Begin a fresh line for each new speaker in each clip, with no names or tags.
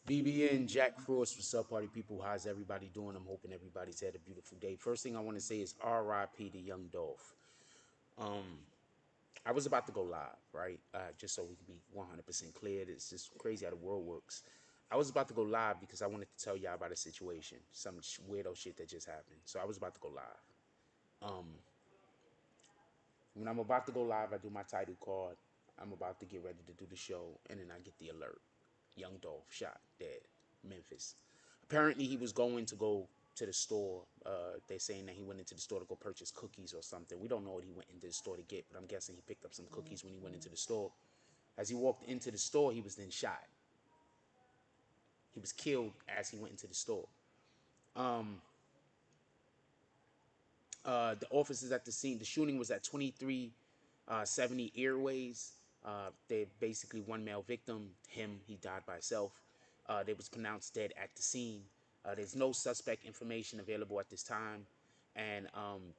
BBN Jack Frost, what's up, party people? How's everybody doing? I'm hoping everybody's had a beautiful day. First thing I want to say is RIP to Young Dolph. I was about to go live, right? Just so we can be 100% clear. It's just crazy how the world works. I was about to go live because I wanted to tell y'all about a situation, some weirdo shit that just happened. So I was about to go live. When I'm about to go live, I do my title card. I'm about to get ready to do the show, and then I get the alert. Young Dolph shot, dead, Memphis. Apparently, he was going to go to the store. They're saying that he went into the store to go purchase cookies or something. We don't know what he went into the store to get, but I'm guessing he picked up some cookies when he went into the store. As he walked into the store, he was then shot. He was killed as he went into the store. The officers at the scene, the shooting was at 2370 Airways. They basically one male victim, him, he died by himself. They was pronounced dead at the scene. There's no suspect information available at this time. And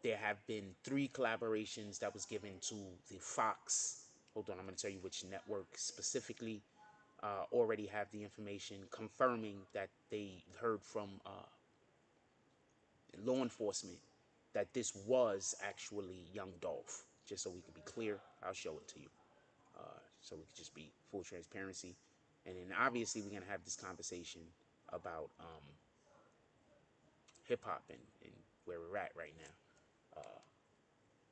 there have been 3 collaborations that was given to the Fox. Hold on, I'm going to tell you which network specifically already have the information confirming that they heard from law enforcement that this was actually Young Dolph. Just so we can be clear, I'll show it to you. So we can just be full transparency. And then obviously we're going to have this conversation about hip hop and where we're at right now.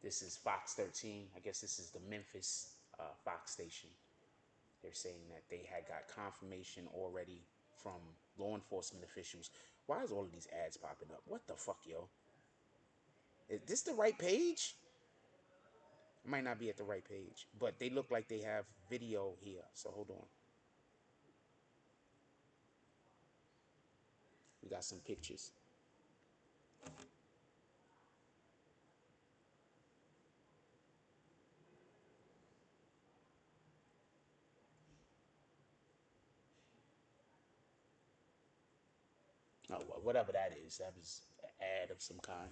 This is Fox 13. I guess this is the Memphis Fox station. They're saying that they had got confirmation already from law enforcement officials. Why is all of these ads popping up? What the fuck, yo? Is this the right page? It might not be at the right page, but they look like they have video here. So hold on. We got some pictures. Oh, well, whatever that is. That was an ad of some kind.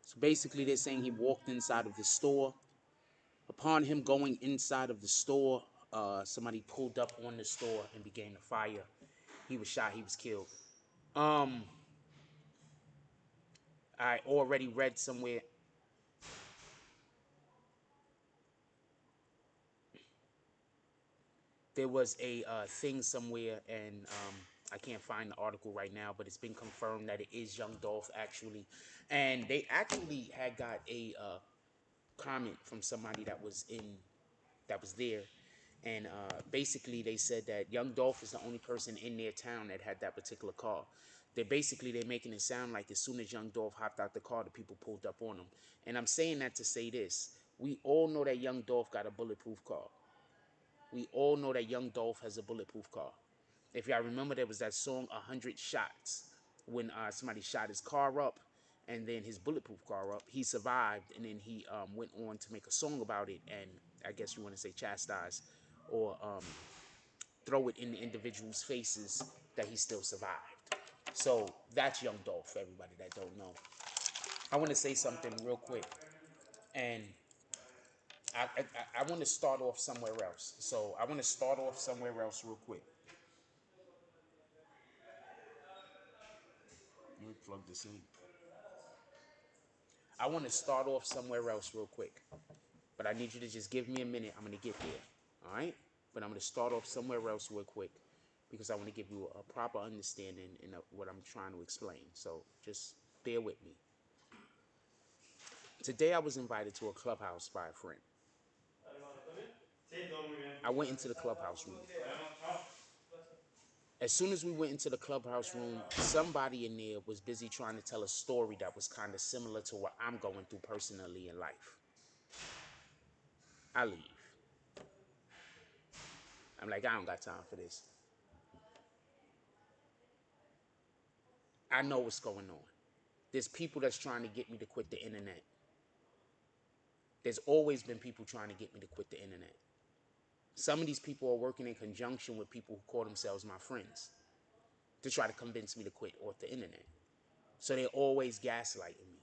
So basically, they're saying he walked inside of the store. Upon him going inside of the store, somebody pulled up on the store and began to fire. He was shot. He was killed. Um, I already read somewhere. There was a thing somewhere, and I can't find the article right now, but it's been confirmed that it is Young Dolph actually, and they actually had got a comment from somebody that was there, and basically they said that Young Dolph is the only person in their town that had that particular car. They're making it sound like as soon as Young Dolph hopped out the car, the people pulled up on him. And I'm saying that to say this: we all know that Young Dolph got a bulletproof car. We all know that Young Dolph has a bulletproof car. If y'all remember, there was that song 100 Shots when somebody shot his car up and then his bulletproof car up. He survived, and then he went on to make a song about it, and I guess you want to say chastise or throw it in the individuals' faces that he still survived. So that's Young Dolph for everybody that don't know. I want to say something real quick, and I want to start off somewhere else. So I want to start off somewhere else real quick. Let me plug this in. I want to start off somewhere else real quick, but I need you to just give me a minute. I'm going to get there, all right? But I'm going to start off somewhere else real quick because I want to give you a proper understanding in what I'm trying to explain. So just bear with me. Today I was invited to a clubhouse by a friend. I went into the clubhouse room. As soon as we went into the clubhouse room, somebody in there was busy trying to tell a story that was kind of similar to what I'm going through personally in life. I leave. I'm like, I don't got time for this. I know what's going on. There's people that's trying to get me to quit the internet. There's always been people trying to get me to quit the internet. Some of these people are working in conjunction with people who call themselves my friends. to try to convince me to quit off the internet. So they're always gaslighting me.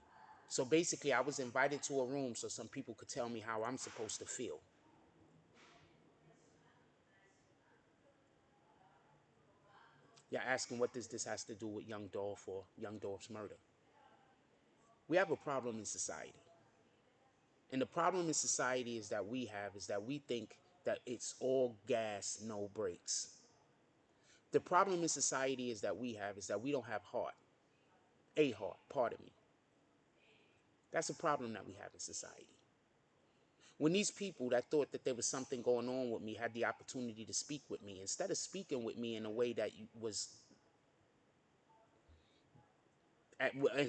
So basically, I was invited to a room so some people could tell me how I'm supposed to feel. You're asking what does this has to do with young Dolph or young Dolph's murder? We have a problem in society. And the problem in society is that we think that it's all gas, no brakes. The problem in society is that we don't have heart. A heart, pardon me. That's a problem that we have in society. When these people that thought that there was something going on with me had the opportunity to speak with me, instead of speaking with me in a way that was,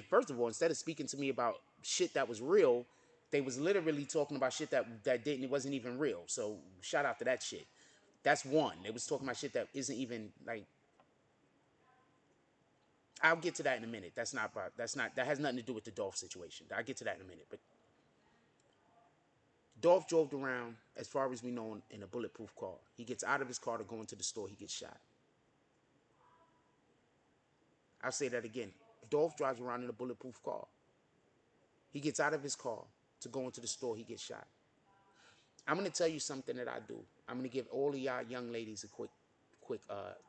first of all, instead of speaking to me about shit that was real, they was literally talking about shit it wasn't even real. So shout out to that shit. That's one. They was talking about shit that isn't even like. I'll get to that in a minute. That has nothing to do with the Dolph situation. I'll get to that in a minute. But Dolph drove around, as far as we know, in a bulletproof car. He gets out of his car to go into the store. He gets shot. I'll say that again. Dolph drives around in a bulletproof car. He gets out of his car to go into the store. He gets shot. I'm going to tell you something that I do. I'm going to give all of y'all young ladies a quick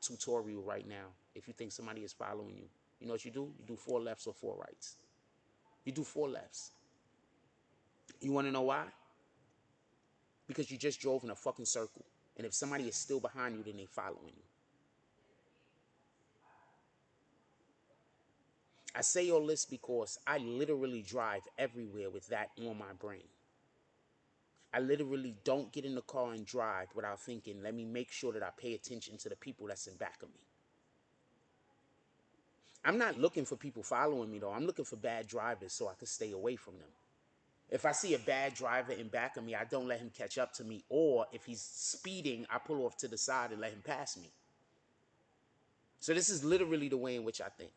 tutorial right now. If you think somebody is following you, you know what you do? You do 4 lefts or 4 rights. You do 4 lefts. You want to know why? Because you just drove in a fucking circle. And if somebody is still behind you, then they following you. I say all this because I literally drive everywhere with that on my brain. I literally don't get in the car and drive without thinking, let me make sure that I pay attention to the people that's in back of me. I'm not looking for people following me, though. I'm looking for bad drivers so I can stay away from them. If I see a bad driver in back of me, I don't let him catch up to me. Or if he's speeding, I pull off to the side and let him pass me. So this is literally the way in which I think.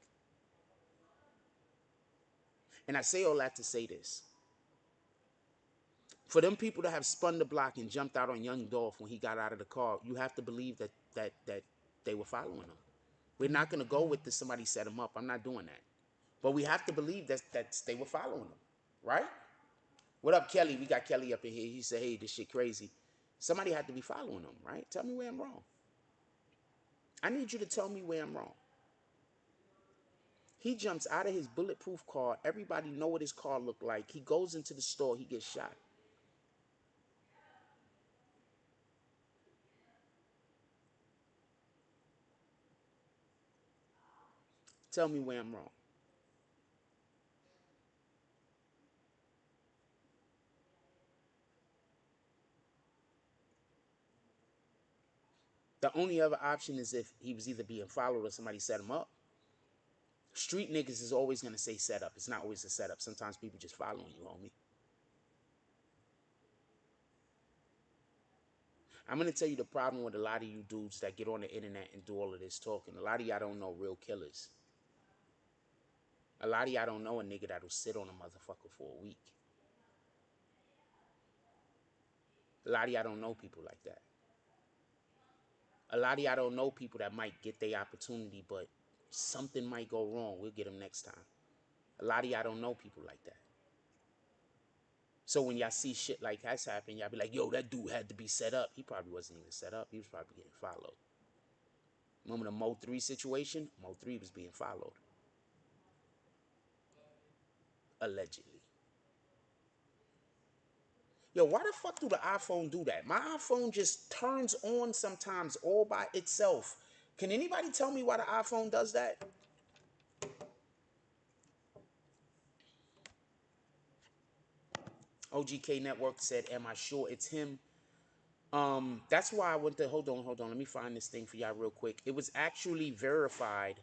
And I say all that to say this. For them people to have spun the block and jumped out on young Dolph when he got out of the car, you have to believe that they were following him. We're not going to go with this, somebody set him up. I'm not doing that. But we have to believe that they were following him, right? What up, Kelly? We got Kelly up in here. He said, hey, this shit crazy. Somebody had to be following him, right? Tell me where I'm wrong. I need you to tell me where I'm wrong. He jumps out of his bulletproof car. Everybody know what his car looked like. He goes into the store. He gets shot. Tell me where I'm wrong. The only other option is if he was either being followed or somebody set him up. Street niggas is always going to say setup. It's not always a setup. Sometimes people just following you, homie. I'm going to tell you the problem with a lot of you dudes that get on the internet and do all of this talking. A lot of y'all don't know real killers. A lot of y'all don't know a nigga that'll sit on a motherfucker for a week. A lot of y'all don't know people like that. A lot of y'all don't know people that might get their opportunity, but something might go wrong. We'll get them next time. A lot of y'all don't know people like that. So when y'all see shit like that's happen, y'all be like, yo, that dude had to be set up. He probably wasn't even set up. He was probably getting followed. Remember the Mo 3 situation? Mo 3 was being followed. Allegedly. Yo, why the fuck do the iPhone do that? My iPhone just turns on sometimes all by itself. Can anybody tell me why the iPhone does that? OGK Network said, am I sure it's him? That's why I went to, hold on. Let me find this thing for y'all real quick. It was actually verified.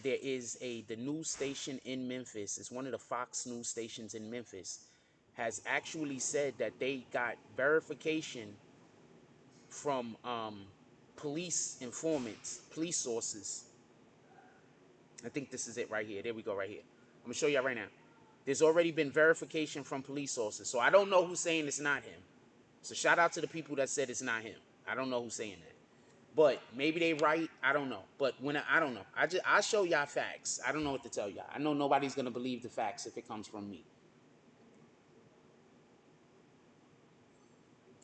There is the news station in Memphis. It's one of the Fox news stations in Memphis. Has actually said that they got verification from police informants, police sources. I think this is it right here. There we go right here. I'm going to show y'all right now. There's already been verification from police sources. So I don't know who's saying it's not him. So shout out to the people that said it's not him. I don't know who's saying that. But maybe they right. I don't know. But I don't know. I show y'all facts. I don't know what to tell y'all. I know nobody's gonna believe the facts if it comes from me.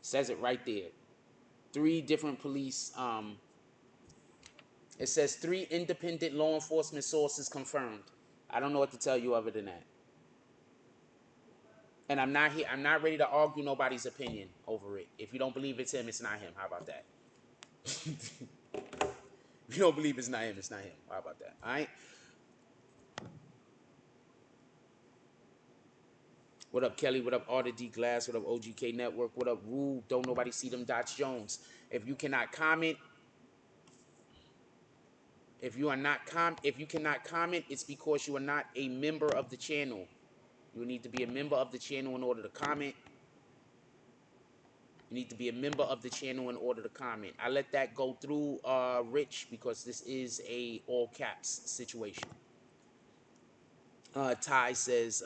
Says it right there. Three different police. It says three independent law enforcement sources confirmed. I don't know what to tell you other than that. And I'm not here. I'm not ready to argue nobody's opinion over it. If you don't believe it's him, it's not him. How about that? If you don't believe it's not him, it's not him. How about that? All right. What up, Kelly? What up, Arthur D Glass? What up, OGK Network? What up, Rule? Don't nobody see them dots, Jones. If you cannot comment, if you cannot comment, it's because you are not a member of the channel. You need to be a member of the channel in order to comment. You need to be a member of the channel in order to comment. I let that go through, Rich, because this is a all caps situation. Ty says,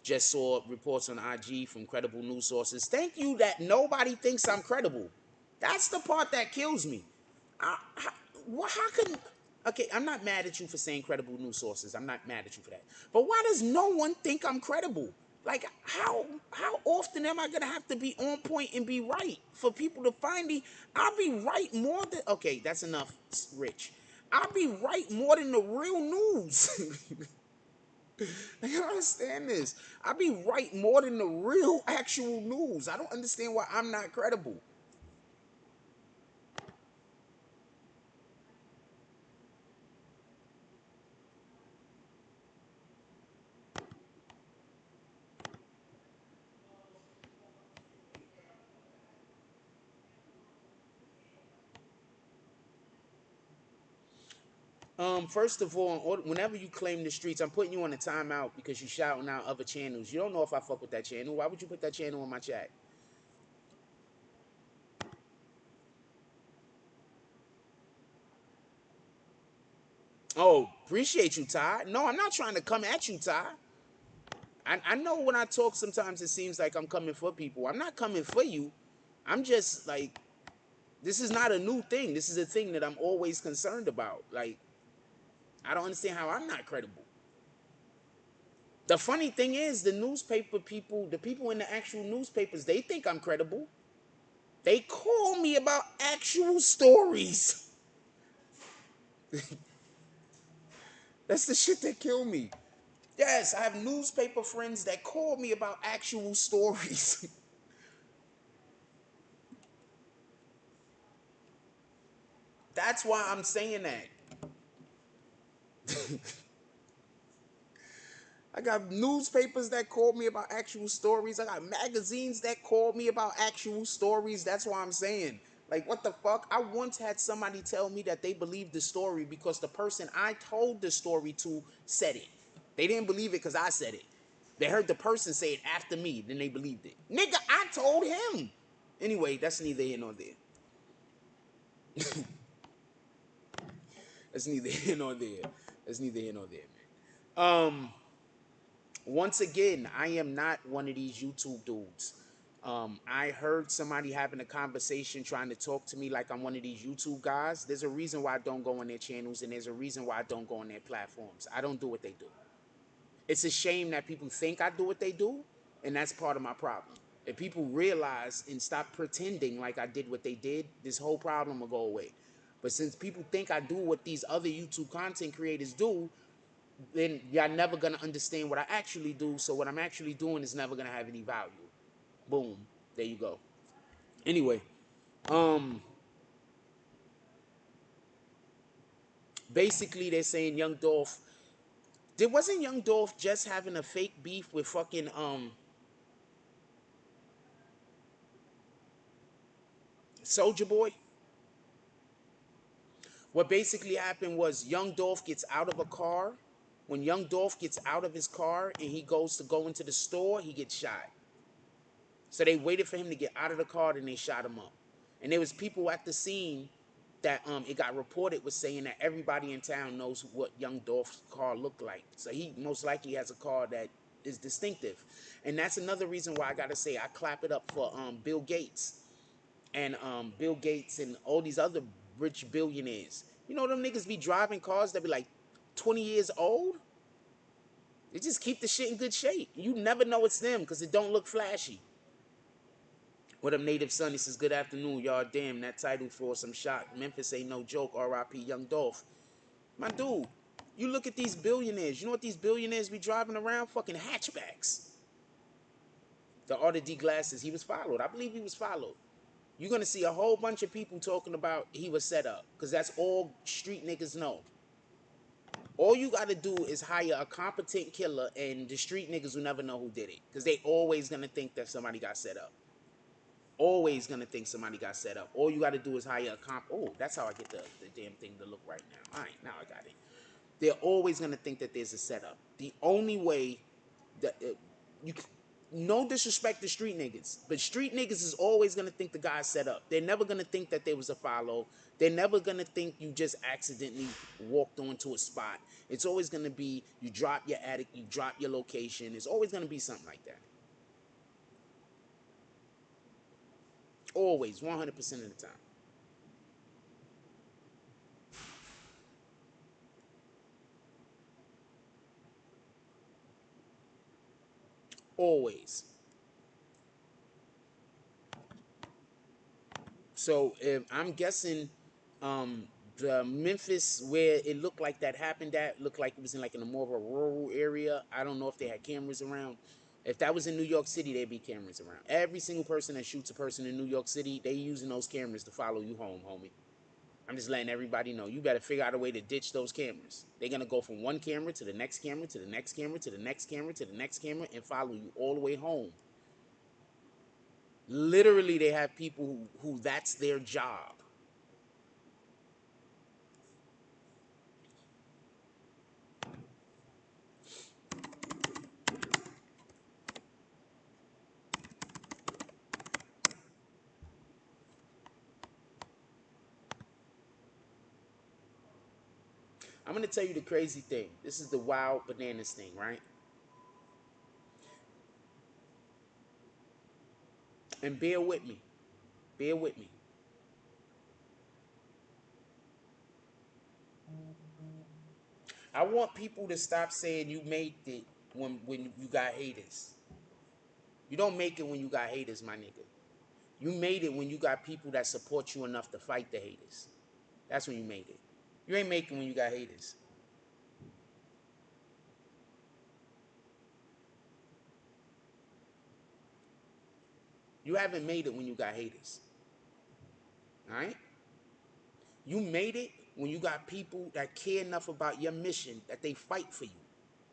just saw reports on IG from credible news sources. Thank you that nobody thinks I'm credible. That's the part that kills me. How can... Okay, I'm not mad at you for saying credible news sources. I'm not mad at you for that. But why does no one think I'm credible? Like, how often am I gonna have to be on point and be right for people to find me? I'll be right more than... Okay, that's enough, Rich. I'll be right more than the real news. You understand this? I be right more than the real actual news. I don't understand why I'm not credible. First of all, whenever you claim the streets, I'm putting you on a timeout because you shouting out other channels. You don't know if I fuck with that channel. Why would you put that channel in my chat? Oh, appreciate you, Ty. No, I'm not trying to come at you, Ty. I know when I talk, sometimes it seems like I'm coming for people. I'm not coming for you. I'm just like, this is not a new thing. This is a thing that I'm always concerned about. Like, I don't understand how I'm not credible. The funny thing is, the newspaper people, the people in the actual newspapers, they think I'm credible. They call me about actual stories. That's the shit that kill me. Yes, I have newspaper friends that call me about actual stories. That's why I'm saying that. I got newspapers that call me about actual stories. I got magazines that call me about actual stories. That's why I'm saying. Like, what the fuck? I once had somebody tell me that they believed the story because the person I told the story to said it. They didn't believe it because I said it. They heard the person say it after me, then they believed it. Nigga, I told him. Anyway, that's neither here nor there. That's neither here nor there. That's neither here nor there, man. Once again, I am not one of these YouTube dudes. I heard somebody having a conversation trying to talk to me like I'm one of these YouTube guys. There's a reason why I don't go on their channels, and there's a reason why I don't go on their platforms. I don't do what they do. It's a shame that people think I do what they do, and that's part of my problem. If people realize and stop pretending like I did what they did, this whole problem will go away. But since people think I do what these other YouTube content creators do, then y'all never gonna understand what I actually do. So what I'm actually doing is never gonna have any value. Boom. There you go. Anyway, um, basically they're saying Young Dolph. Wasn't Young Dolph just having a fake beef with fucking Soldier Boy? What basically happened was Young Dolph gets out of a car. When Young Dolph gets out of his car and he goes to go into the store, he gets shot. So they waited for him to get out of the car and they shot him up. And there was people at the scene that it got reported was saying that everybody in town knows what Young Dolph's car looked like. So he most likely has a car that is distinctive. And that's another reason why I gotta say I clap it up for Bill Gates and all these other rich billionaires. You know them niggas be driving cars that be like 20 years old? They just keep the shit in good shape. You never know it's them because it don't look flashy. What up, Native Son? This is good afternoon, y'all. Damn, that title for some shot. Memphis ain't no joke. R.I.P. Young Dolph. My dude, you look at these billionaires. You know what these billionaires be driving around? Fucking hatchbacks. The Arthur D. Glasses, he was followed. I believe he was followed. You're going to see a whole bunch of people talking about he was set up because that's all street niggas know. All you got to do is hire a competent killer and the street niggas will never know who did it because they always going to think that somebody got set up. Always going to think somebody got set up. All you got to do is hire a Oh, that's how I get the damn thing to look right now. All right, now I got it. They're always going to think that there's a setup. The only way that you no disrespect to street niggas, but street niggas is always gonna think the guy's set up. They're never gonna think that there was a follow. They're never gonna think you just accidentally walked onto a spot. It's always gonna be you drop your attic, you drop your location. It's always gonna be something like that. Always, 100% of the time. Always. So if I'm guessing, the Memphis where it looked like that happened at looked like it was in like in a more of a rural area. I don't know if they had cameras around. If that was in New York City, there'd be cameras around. Every single person that shoots a person in New York City, they using those cameras to follow you home, homie. I'm just letting everybody know. You better figure out a way to ditch those cameras. They're gonna go from one camera to the next camera to the next camera to the next camera to the next camera and follow you all the way home. Literally, they have people who that's their job. I'm gonna tell you the crazy thing. This is the wild bananas thing, right? And bear with me. Bear with me. I want people to stop saying you made it when you got haters. You don't make it when you got haters, my nigga. You made it when you got people that support you enough to fight the haters. That's when you made it. You ain't making when you got haters. You haven't made it when you got haters. All right? You made it when you got people that care enough about your mission that they fight for you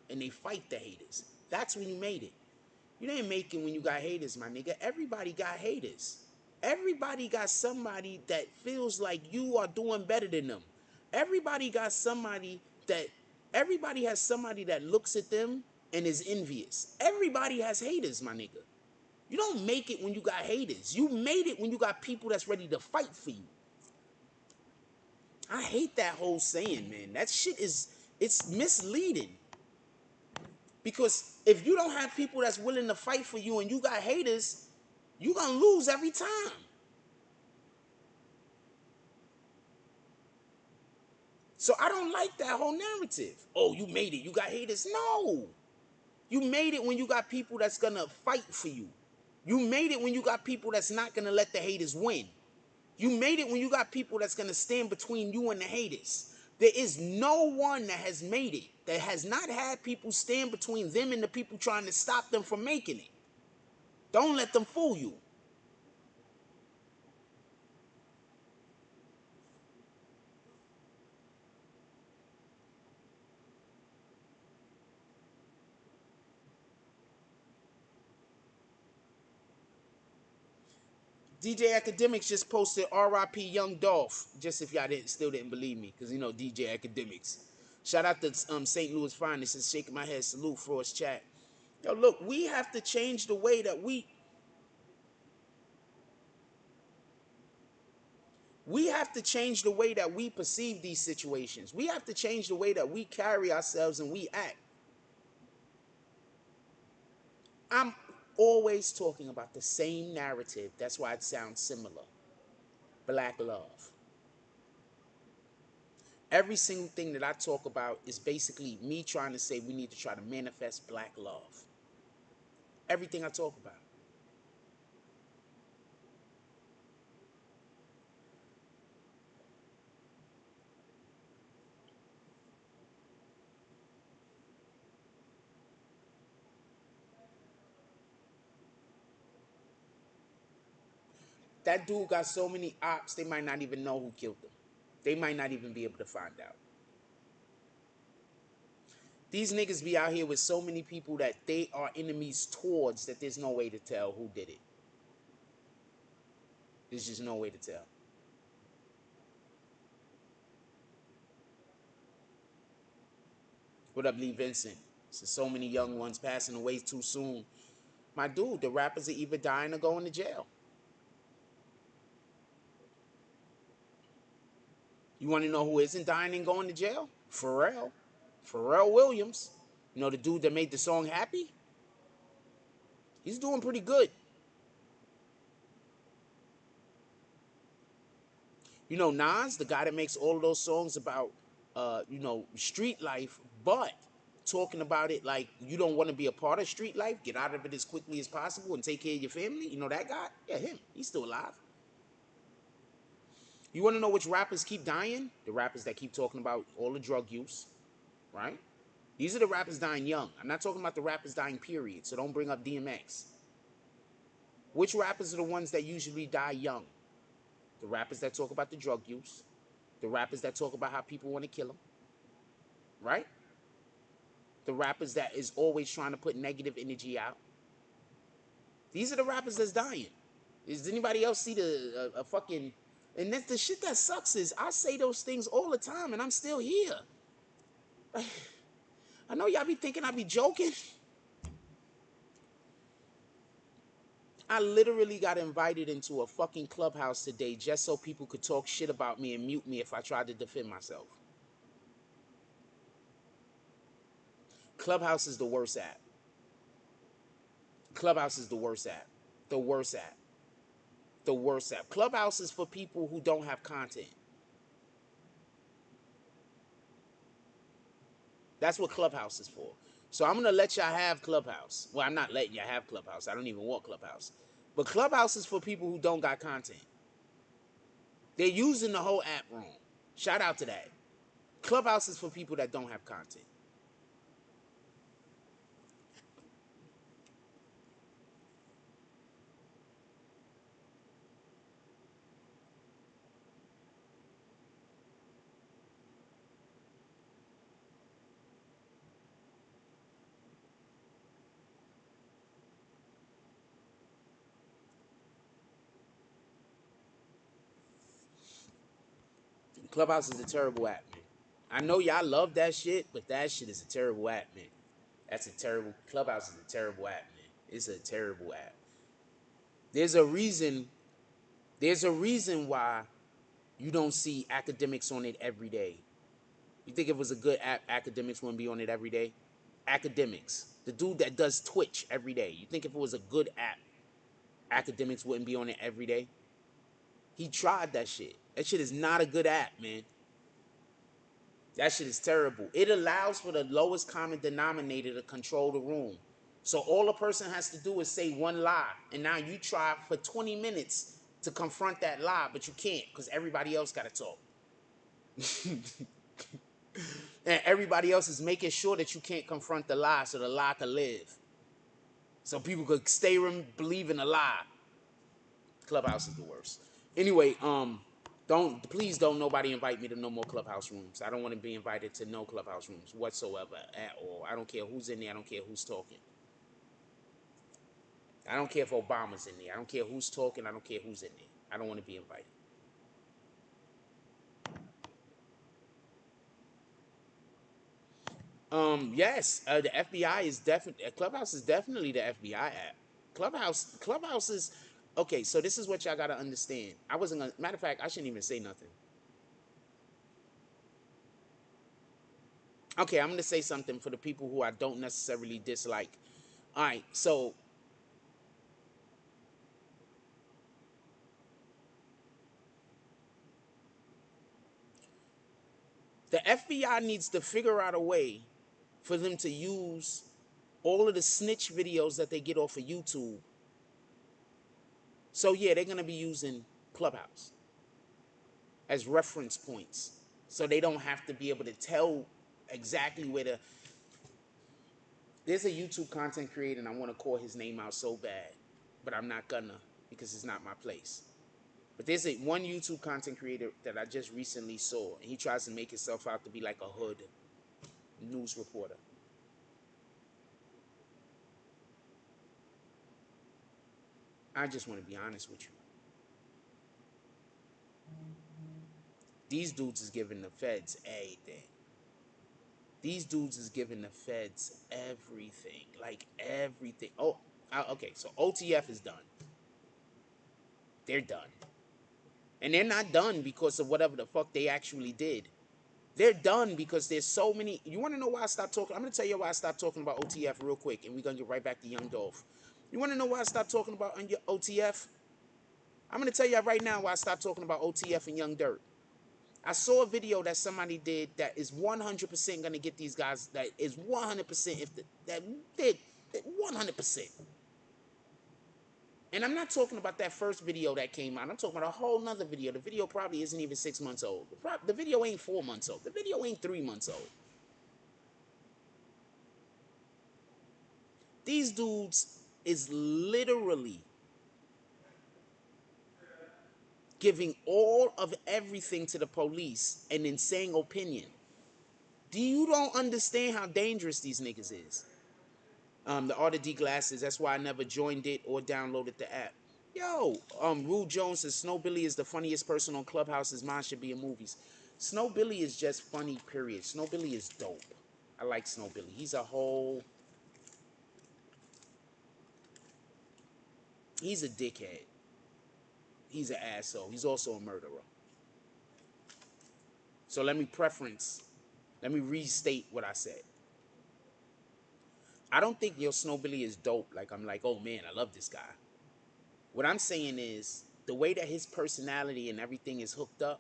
and they fight the haters. That's when you made it. You didn't make it when you got haters, my nigga. Everybody got haters. Everybody got somebody that feels like you are doing better than them. Everybody got somebody that everybody has somebody that looks at them and is envious. Everybody has haters, my nigga. You don't make it when you got haters. You made it when you got people that's ready to fight for you. I hate that whole saying, man. That shit is it's misleading. Because if you don't have people that's willing to fight for you and you got haters, you're gonna lose every time. So I don't like that whole narrative. Oh, you made it, you got haters. No. You made it when you got people that's gonna fight for you. You made it when you got people that's not gonna let the haters win. You made it when you got people that's gonna stand between you and the haters. There is no one that has made it that has not had people stand between them and the people trying to stop them from making it. Don't let them fool you. DJ Academics just posted RIP Young Dolph. Just if y'all still didn't believe me, because you know DJ Academics. Shout out to St. Louis Finest and shaking my head. Salute for his chat. Yo, look, we have to change the way that we have to change the way that we perceive these situations. We have to change the way that we carry ourselves and we act. I'm always talking about the same narrative. That's why it sounds similar. Black love. Every single thing that I talk about is basically me trying to say we need to try to manifest black love. Everything I talk about. That dude got so many ops, they might not even know who killed him. They might not even be able to find out. These niggas be out here with so many people that they are enemies towards that there's no way to tell who did it. There's just no way to tell. What up, Lee Vincent? So many young ones passing away too soon. My dude, the rappers are either dying or going to jail. You want to know who isn't dying and going to jail? Pharrell. Pharrell Williams. You know the dude that made the song Happy? He's doing pretty good. You know Nas, the guy that makes all of those songs about, street life, but talking about it like you don't want to be a part of street life, get out of it as quickly as possible and take care of your family. You know that guy? Yeah, him. He's still alive. You want to know which rappers keep dying? The rappers that keep talking about all the drug use, right? These are the rappers dying young. I'm not talking about the rappers dying period, so don't bring up DMX. Which rappers are the ones that usually die young? The rappers that talk about the drug use, the rappers that talk about how people want to kill them, right? The rappers that is always trying to put negative energy out. These are the rappers that's dying. Does anybody else see the fucking... And that's the shit that sucks is I say those things all the time and I'm still here. I know y'all be thinking I be joking. I literally got invited into a fucking clubhouse today just so people could talk shit about me and mute me if I tried to defend myself. Clubhouse is the worst app. Clubhouse is the worst app. The worst app. The worst app. Clubhouse is for people who don't have content. That's what Clubhouse is for. So I'm going to let y'all have Clubhouse. Well, I'm not letting y'all have Clubhouse. I don't even want Clubhouse. But Clubhouse is for people who don't got content. They're using the whole app wrong. Shout out to that. Clubhouse is for people that don't have content. Clubhouse is a terrible app, man. I know y'all love that shit, but that shit is a terrible app, man. That's a terrible... Clubhouse is a terrible app, man. It's a terrible app. There's a reason... There's a reason why you don't see academics on it every day. You think if it was a good app, academics wouldn't be on it every day? Academics. The dude that does Twitch every day. You think if it was a good app, academics wouldn't be on it every day? He tried that shit. That shit is not a good app, man. That shit is terrible. It allows for the lowest common denominator to control the room. So all a person has to do is say one lie. And now you try for 20 minutes to confront that lie, but you can't because everybody else got to talk. And everybody else is making sure that you can't confront the lie so the lie can live. So people could stay believing a lie. Clubhouse is the worst. Anyway, please don't nobody invite me to no more Clubhouse rooms. I don't want to be invited to no Clubhouse rooms whatsoever at all. I don't care who's in there. I don't care who's talking. I don't care if Obama's in there. I don't care who's talking. I don't care who's in there. I don't want to be invited. Yes, the FBI is definitely... Clubhouse is definitely the FBI app. Clubhouse is... Okay, so this is what y'all gotta understand. I wasn't gonna... Matter of fact, I shouldn't even say nothing. Okay, I'm gonna say something for the people who I don't necessarily dislike. All right, so The FBI needs to figure out a way for them to use all of the snitch videos that they get off of YouTube. So yeah, they're gonna be using Clubhouse as reference points, so they don't have to be able to tell exactly where the. There's a YouTube content creator, and I want to call his name out so bad, but I'm not gonna, because it's not my place. But there's one YouTube content creator that I just recently saw, and he tries to make himself out to be like a hood news reporter. I just want to be honest with you. These dudes is giving the feds everything. These dudes is giving the feds everything. Like everything. Oh, okay. So OTF is done. They're done. And they're not done because of whatever the fuck they actually did. They're done because there's so many. You want to know why I stopped talking? I'm going to tell you why I stopped talking about OTF real quick, and we're going to get right back to Young Dolph. You want to know why I stopped talking about OTF? I'm going to tell you right now why I stopped talking about OTF and Young Dirt. I saw a video that somebody did that is 100% going to get these guys. That is 100% if that did 100%. And I'm not talking about that first video that came out. I'm talking about a whole nother video. The video probably isn't even 6 months old. The video ain't 4 months old. The video ain't 3 months old. These dudes is literally giving all of everything to the police and then saying opinion. You don't understand how dangerous these niggas is. The Art of D Glasses, that's why I never joined it or downloaded the app. Yo, Rue Jones says Snow Billy is the funniest person on Clubhouse. His mind should be in movies. Snow Billy is just funny, period. Snow Billy is dope. I like Snow Billy. He's a whole... He's a dickhead. He's an asshole. He's also a murderer. So let me restate what I said. I don't think your Snow Billy is dope. Like, I'm like, oh man, I love this guy. What I'm saying is, the way that his personality and everything is hooked up,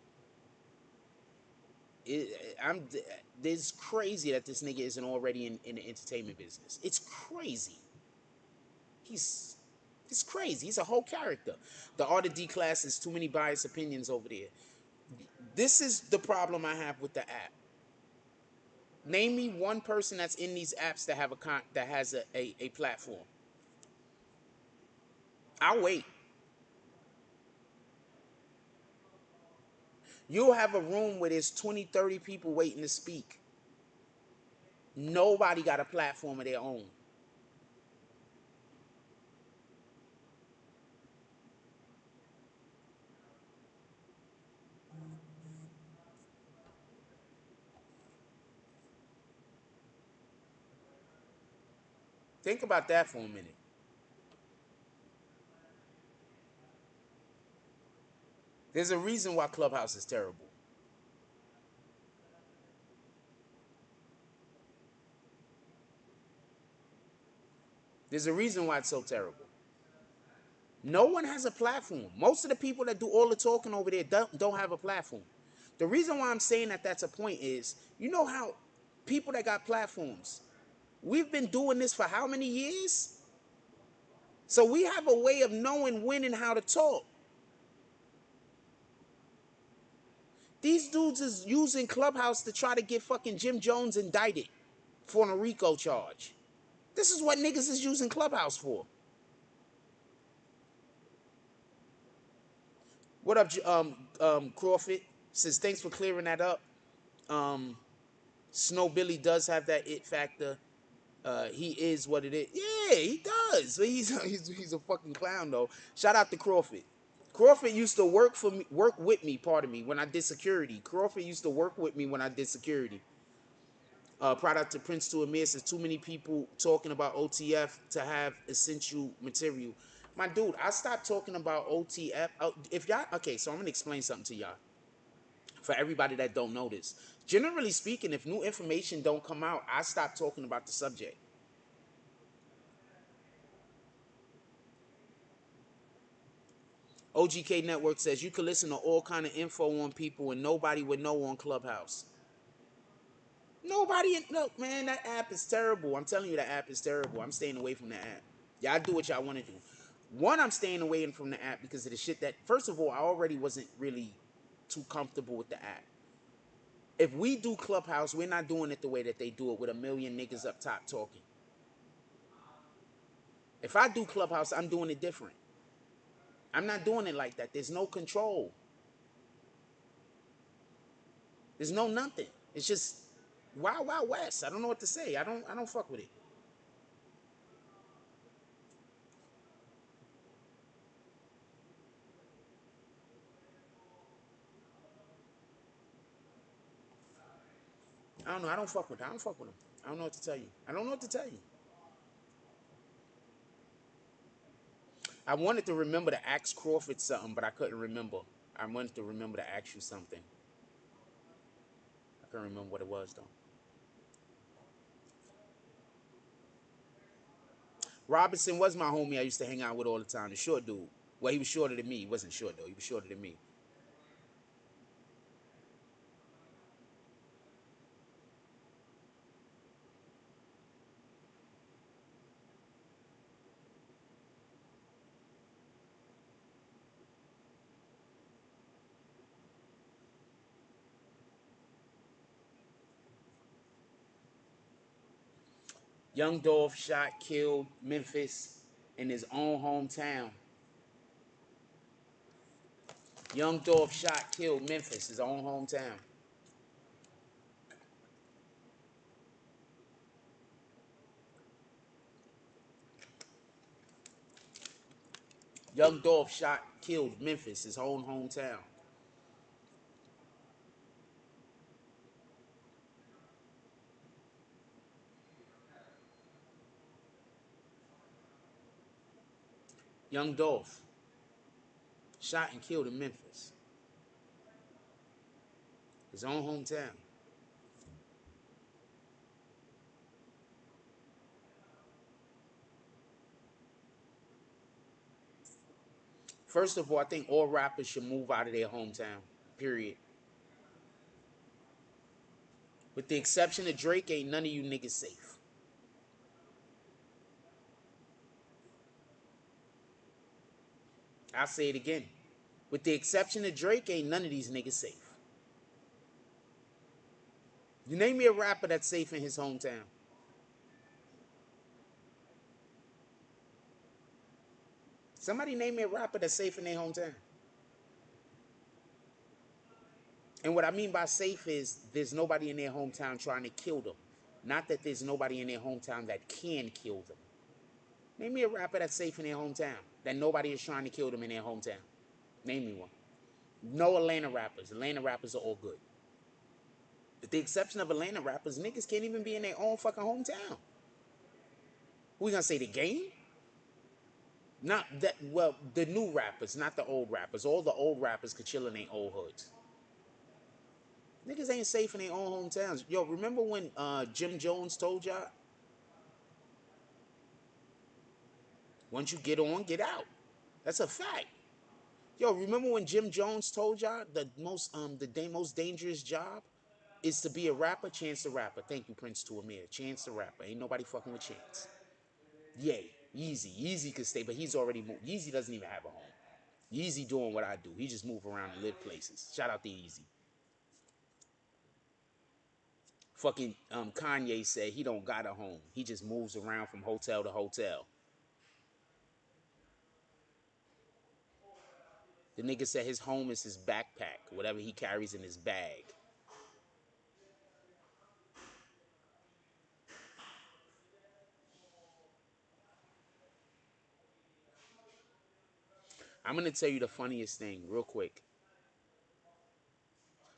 it's crazy that this nigga isn't already in the entertainment business. It's crazy. It's crazy. He's a whole character. The Art of D Class is too many biased opinions over there. This is the problem I have with the app. Name me one person that's in these apps that have that has a platform. I'll wait. You'll have a room where there's 20, 30 people waiting to speak. Nobody got a platform of their own. Think about that for a minute. There's a reason why Clubhouse is terrible. There's a reason why it's so terrible. No one has a platform. Most of the people that do all the talking over there don't have a platform. The reason why I'm saying that that's a point is, you know how people that got platforms, we've been doing this for how many years? So we have a way of knowing when and how to talk. These dudes is using Clubhouse to try to get fucking Jim Jones indicted for a RICO charge. This is what niggas is using Clubhouse for. What up, Crawford? Says thanks for clearing that up. Snow Billy does have that it factor. He is what it is. Yeah, he does. He's a fucking clown though. Shout out to Crawford. Crawford used to work with me, pardon me, when I did security. Crawford used to work with me when I did security. Product to Prince to Amir says too many people talking about OTF to have essential material. My dude, I stopped talking about OTF. If y'all, okay, so I'm gonna explain something to y'all. For everybody that don't know this, generally speaking, if new information don't come out, I stop talking about the subject. OGK Network says you can listen to all kind of info on people and nobody would know on Clubhouse. Nobody look, man. That app is terrible. I'm telling you, that app is terrible. I'm staying away from the app. Y'all do what y'all want to do. One, I'm staying away from the app because of the shit that. First of all, I already wasn't really too comfortable with the app. If we do Clubhouse, we're not doing it the way that they do it with a million niggas up top talking. If I do Clubhouse, I'm doing it different. I'm not doing it like that. There's no control. There's no nothing. It's just wild, wild west. I don't know what to say. I don't fuck with it. I don't know. I don't fuck with it. I don't fuck with them. I don't know what to tell you. I don't know what to tell you. I wanted to remember to ask Crawford something, but I couldn't remember. I wanted to remember to ask you something. I couldn't remember what it was though. Robinson was my homie I used to hang out with all the time. The short dude. Well, he was shorter than me. He wasn't short though. He was shorter than me. Young Dolph shot, killed Memphis in his own hometown. Young Dolph shot, killed Memphis, his own hometown. Young Dolph shot, killed Memphis, his own hometown. Young Dolph shot and killed in Memphis, his own hometown. First of all, I think all rappers should move out of their hometown. Period. With the exception of Drake, ain't none of you niggas safe. I'll say it again. With the exception of Drake, ain't none of these niggas safe. You name me a rapper that's safe in his hometown. Somebody name me a rapper that's safe in their hometown. And what I mean by safe is there's nobody in their hometown trying to kill them. Not that there's nobody in their hometown that can kill them. Name me a rapper that's safe in their hometown. That nobody is trying to kill them in their hometown. Name me one. No Atlanta rappers. Atlanta rappers are all good. With the exception of Atlanta rappers, niggas can't even be in their own fucking hometown. We gonna say the game? Not that, well, the new rappers, not the old rappers. All the old rappers could chill in their old hoods. Niggas ain't safe in their own hometowns. Yo, remember when Jim Jones told y'all, once you get on, get out. That's a fact. Yo, remember when Jim Jones told y'all most dangerous job is to be a rapper? Chance the Rapper. Thank you, Prince to Amir. Chance the Rapper. Ain't nobody fucking with Chance. Yay. Yeezy. Yeezy could stay, but he's already moved. Yeezy doesn't even have a home. Yeezy doing what I do. He just move around and live places. Shout out to Yeezy. Fucking Kanye said he don't got a home. He just moves around from hotel to hotel. The nigga said his home is his backpack, whatever he carries in his bag. I'm gonna tell you the funniest thing real quick.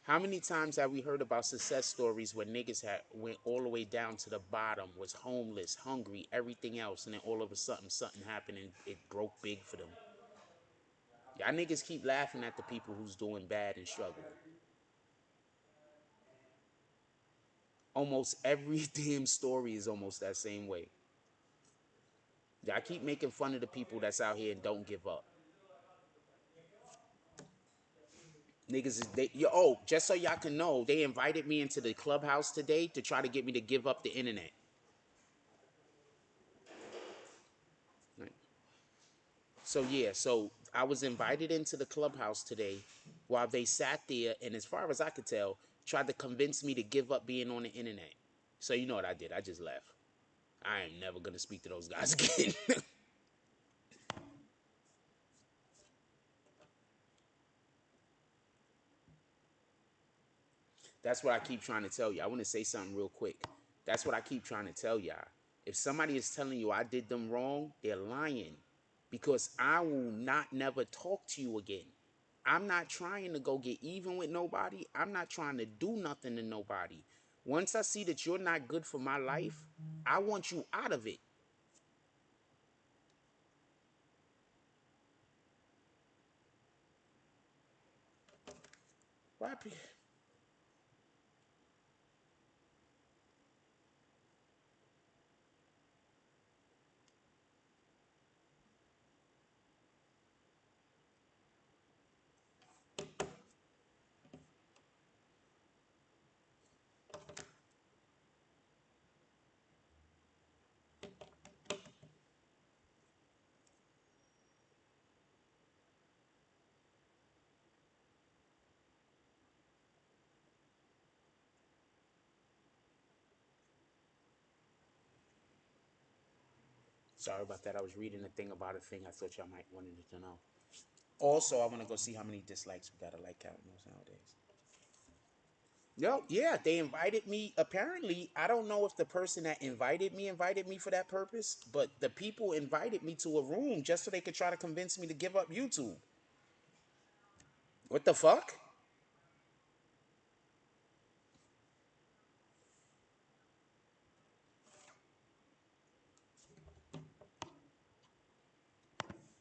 How many times have we heard about success stories where niggas had went all the way down to the bottom, was homeless, hungry, everything else, and then all of a sudden something happened and it broke big for them? Y'all niggas keep laughing at the people who's doing bad and struggling. Almost every damn story is almost that same way. Y'all keep making fun of the people that's out here and don't give up. Niggas is oh, just so y'all can know, they invited me into the clubhouse today to try to get me to give up the internet. Right. So yeah, so I was invited into the clubhouse today while they sat there and as far as I could tell, tried to convince me to give up being on the internet. So you know what I did? I just left. I ain't never gonna speak to those guys again. That's what I keep trying to tell you. I want to say something real quick. That's what I keep trying to tell y'all. If somebody is telling you I did them wrong, they're lying. Because I will not never talk to you again. I'm not trying to go get even with nobody. I'm not trying to do nothing to nobody. Once I see that you're not good for my life, I want you out of it. Why? Sorry about that. I was reading a thing about a thing I thought y'all might wanted to know. Also, I want to go see how many dislikes we got a like count nowadays. No, yeah, they invited me. Apparently, I don't know if the person that invited me for that purpose, but the people invited me to a room just so they could try to convince me to give up YouTube. What the fuck?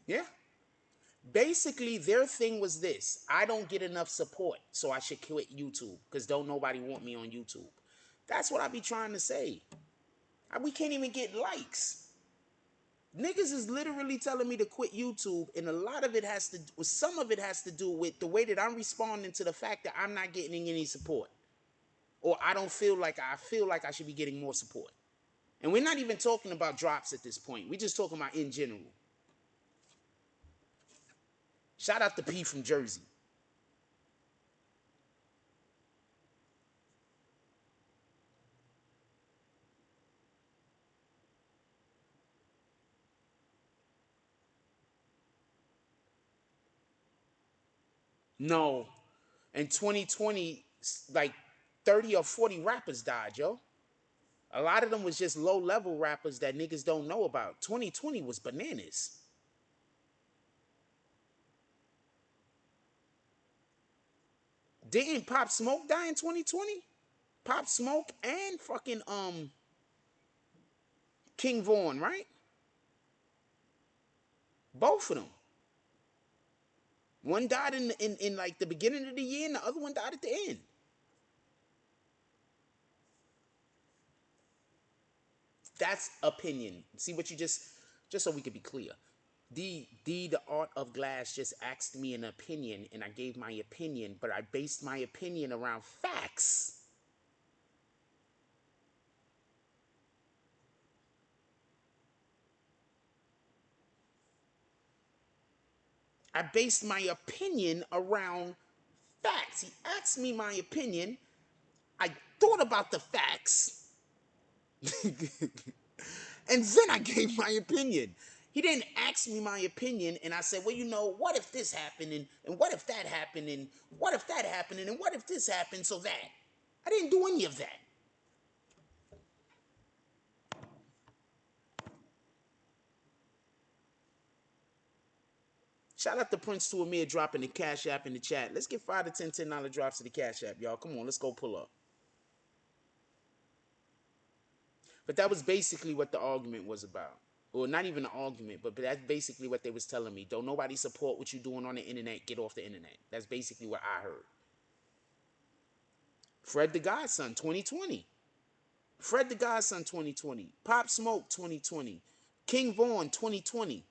Yeah. Basically, their thing was this: I don't get enough support, so I should quit YouTube because don't nobody want me on YouTube. That's what I be trying to say. We can't even get likes. Niggas is literally telling me to quit YouTube, and a lot of it has to, some of it has to do with the way that I'm responding to the fact that I'm not getting any support, or I don't feel like I should be getting more support. And we're not even talking about drops at this point. We're just talking about in general. Shout out to P from Jersey. No, in 2020, like 30 or 40 rappers died, yo. A lot of them was just low level rappers that niggas don't know about. 2020 was bananas. Didn't Pop Smoke die in 2020? Pop Smoke and fucking King Vaughn, right? Both of them. One died in like the beginning of the year, and the other one died at the end. That's opinion. See what you just so we could be clear. The art of glass just asked me an opinion, and I gave my opinion, but I based my opinion around facts. I based my opinion around facts. He asked me my opinion. I thought about the facts. And then I gave my opinion. He didn't ask me my opinion, and I said, well, you know, what if this happened, and what if that happened, and what if that happened, and what if this happened, so that. I didn't do any of that. Shout out to Prince to Amir dropping the Cash App in the chat. Let's get 5 to 10 $10 drops to the Cash App, y'all. Come on, let's go pull up. But that was basically what the argument was about. Or not even an argument, but that's basically what they was telling me. Don't nobody support what you doing on the internet. Get off the internet. That's basically what I heard. Fred the Godson, 2020. Fred the Godson, 2020. Pop Smoke, 2020. King Vaughn, 2020.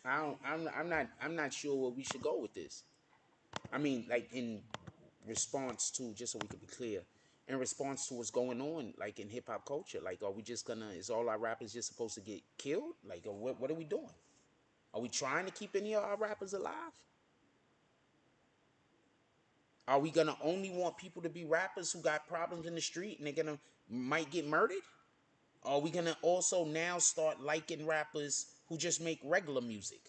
I'm not sure where we should go with this. I mean, like in response to, just so we could be clear, in response to what's going on, like in hip hop culture, like are we just gonna, is all our rappers just supposed to get killed? Like, or what are we doing? Are we trying to keep any of our rappers alive? Are we gonna only want people to be rappers who got problems in the street and they're gonna might get murdered? Are we gonna also now start liking rappers who just make regular music?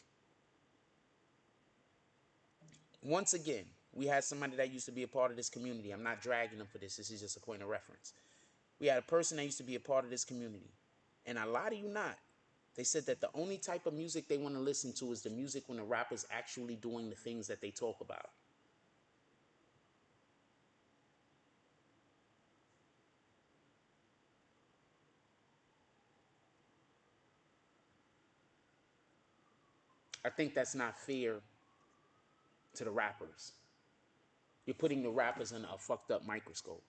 Once again, we had somebody that used to be a part of this community. I'm not dragging them for this. This is just a point of reference. We had a person that used to be a part of this community. And I lie to you not. They said that the only type of music they want to listen to is the music when the rapper's actually doing the things that they talk about. I think that's not fair to the rappers. You're putting the rappers in a fucked up microscope.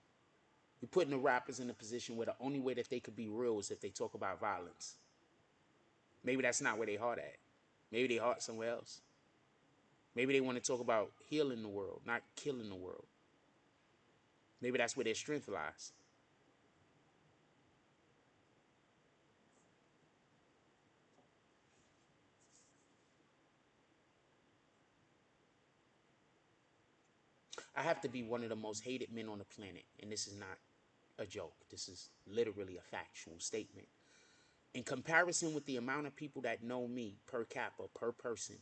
You're putting the rappers in a position where the only way that they could be real is if they talk about violence. Maybe that's not where they heart at. Maybe they heart somewhere else. Maybe they want to talk about healing the world, not killing the world. Maybe that's where their strength lies. I have to be one of the most hated men on the planet, and this is not a joke. This is literally a factual statement. In comparison with the amount of people that know me per capita, per person,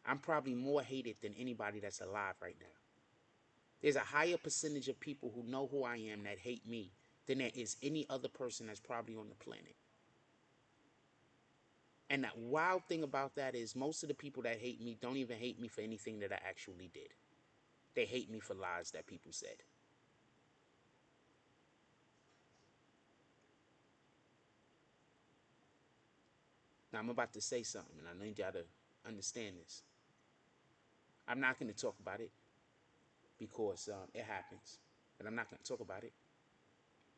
I'm probably more hated than anybody that's alive right now. There's a higher percentage of people who know who I am that hate me than there is any other person that's probably on the planet. And that wild thing about that is most of the people that hate me don't even hate me for anything that I actually did. They hate me for lies that people said. Now I'm about to say something, and I need y'all to understand this. I'm not going to talk about it because it happens, but I'm not going to talk about it.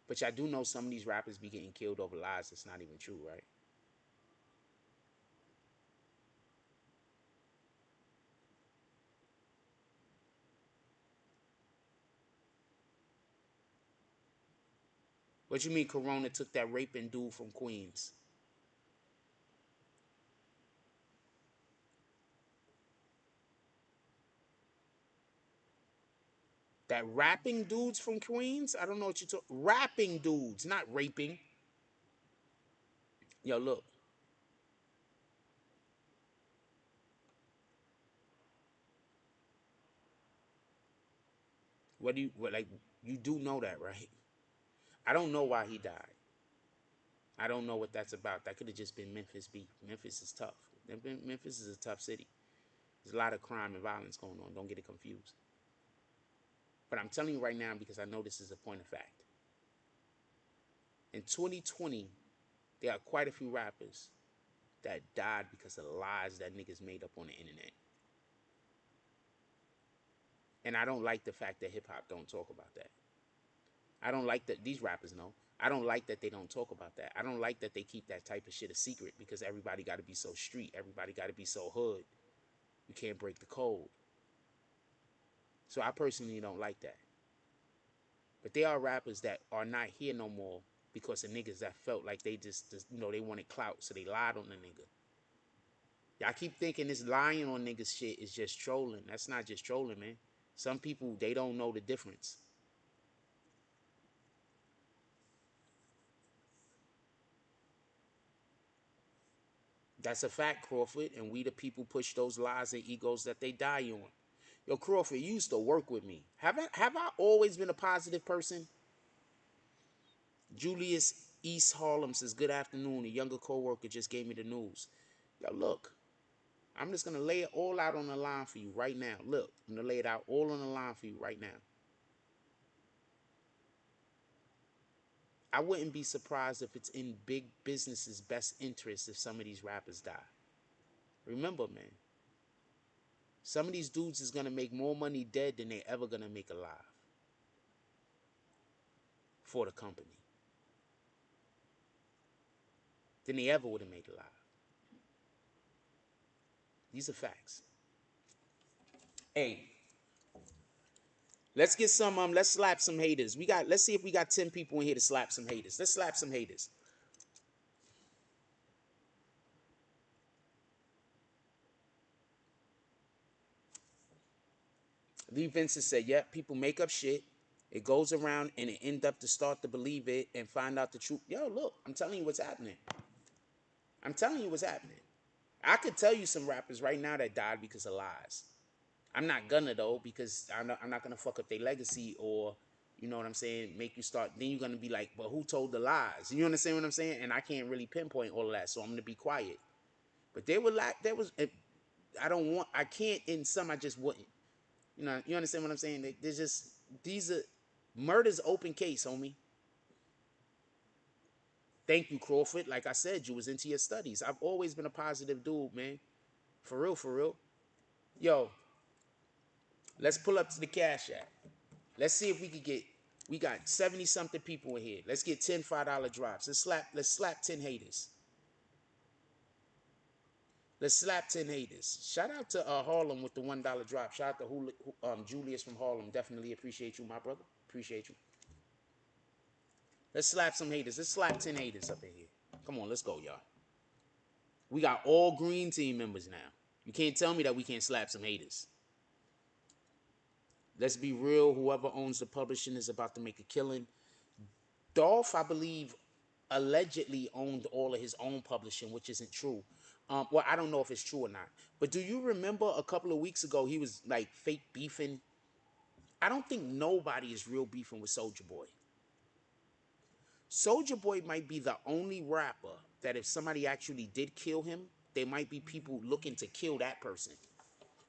But y'all do know some of these rappers be getting killed over lies that's not even true, right? What you mean Corona took that raping dude from Queens? That rapping dudes from Queens? I don't know what you talk. Rapping dudes, not raping. Yo, look. What do you what like? You do know that, right? I don't know why he died. I don't know what that's about. That could have just been Memphis beef. Memphis is tough. Memphis is a tough city. There's a lot of crime and violence going on. Don't get it confused. But I'm telling you right now because I know this is a point of fact. In 2020, there are quite a few rappers that died because of lies that niggas made up on the internet. And I don't like the fact that hip hop don't talk about that. I don't like that these rappers know. I don't like that they don't talk about that. I don't like that they keep that type of shit a secret because everybody got to be so street. Everybody got to be so hood. You can't break the code. So I personally don't like that. But there are rappers that are not here no more because of niggas that felt like they just they wanted clout, so they lied on the nigga. Y'all keep thinking this lying on niggas shit is just trolling. That's not just trolling, man. Some people, they don't know the difference. That's a fact, Crawford. And we the people push those lies and egos that they die on. Yo, Crawford, you used to work with me. Have I always been a positive person? Julius East Harlem says, good afternoon. A younger co-worker just gave me the news. Yo, look, I'm just going to lay it all out on the line for you right now. Look, I'm going to lay it out all on the line for you right now. I wouldn't be surprised if it's in big business's best interest if some of these rappers die. Remember, man, some of these dudes is going to make more money dead than they ever going to make alive for the company. Than they ever would have made alive. These are facts. Hey, let's get some let's slap some haters. Let's see if we got 10 people in here to slap some haters. Let's slap some haters. Lee Vincent said, "Yep, people make up shit. It goes around and it end up to start to believe it and find out the truth." Yo, look, I'm telling you what's happening. I'm telling you what's happening. I could tell you some rappers right now that died because of lies. I'm not gonna though, because I'm not gonna fuck up their legacy, or you know what I'm saying, make you start. Then you're gonna be like, "But who told the lies?" You understand what I'm saying? And I can't really pinpoint all of that, so I'm gonna be quiet. But there were like there was. I don't want. I can't. In some, I just wouldn't. You know. You understand what I'm saying? There's just these are murder's open case, homie. Thank you, Crawford. Like I said, you was into your studies. I've always been a positive dude, man. For real, for real. Yo, let's pull up to the Cash App. Let's see if we could get. We got 70 something people in here. Let's get 10 $5 drops. Let's slap 10 haters. Let's slap 10 haters. Shout out to Harlem with the $1 drop. Shout out to Julius from Harlem. Definitely appreciate you, my brother. Appreciate you. Let's slap some haters. Let's slap 10 haters up in here. Come on, let's go, y'all. We got all green team members now. You can't tell me that we can't slap some haters. Let's be real. Whoever owns the publishing is about to make a killing. Dolph, I believe, allegedly owned all of his own publishing, which isn't true. Well, I don't know if it's true or not. But do you remember a couple of weeks ago he was like fake beefing? I don't think nobody is real beefing with Soulja Boy. Soulja Boy might be the only rapper that if somebody actually did kill him, there might be people looking to kill that person.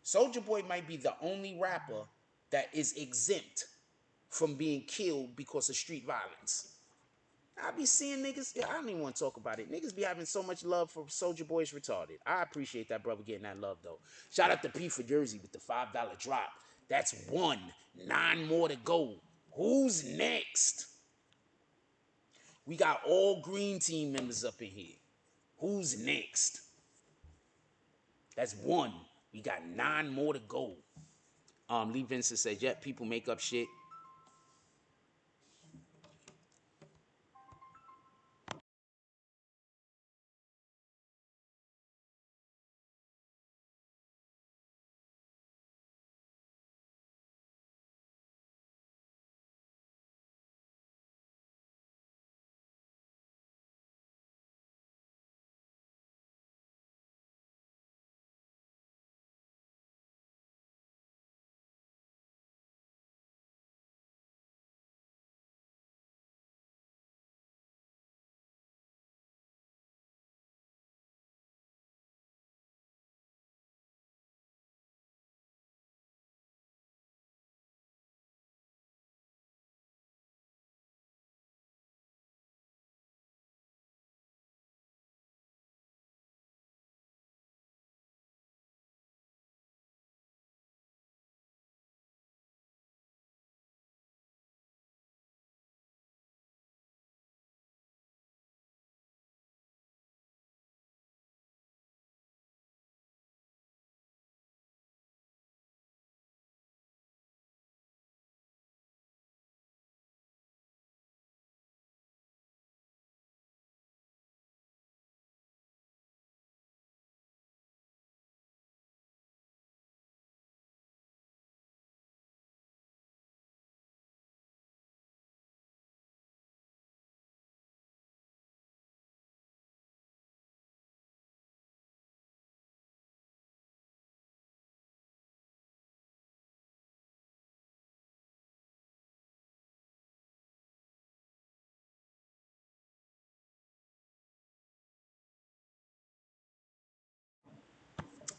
Soulja Boy might be the only rapper that is exempt from being killed because of street violence. I be seeing niggas. Yeah, I don't even want to talk about it. Niggas be having so much love for Soulja Boy's retarded. I appreciate that brother getting that love though. Shout out to P for Jersey with the $5 drop. That's one. 9 more to go. Who's next? We got all green team members up in here. Who's next? That's one. We got 9 more to go. Lee Vincent said, "Yeah, people make up shit."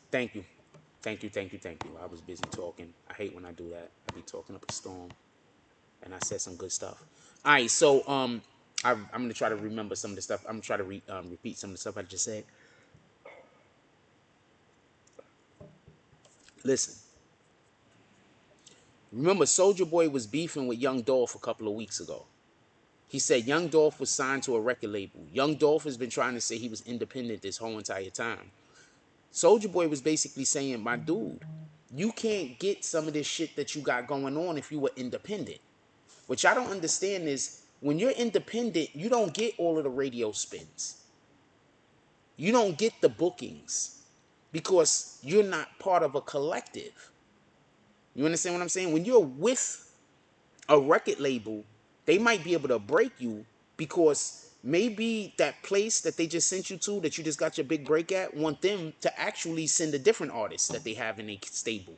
Thank you. Thank you, thank you, thank you. I was busy talking. I hate when I do that. I be talking up a storm. And I said some good stuff. All right, so I'm gonna try to remember some of the stuff. I'm gonna try to repeat some of the stuff I just said. Listen, remember, Soulja Boy was beefing with Young Dolph a couple of weeks ago. He said Young Dolph was signed to a record label. Young Dolph has been trying to say he was independent this whole entire time. Soldier Boy was basically saying, my dude, you can't get some of this shit that you got going on if you were independent. What y'all don't understand is when you're independent, you don't get all of the radio spins. You don't get the bookings because you're not part of a collective. You understand what I'm saying? When you're with a record label, they might be able to break you because maybe that place that they just sent you to, that you just got your big break at, want them to actually send a different artist that they have in a stable.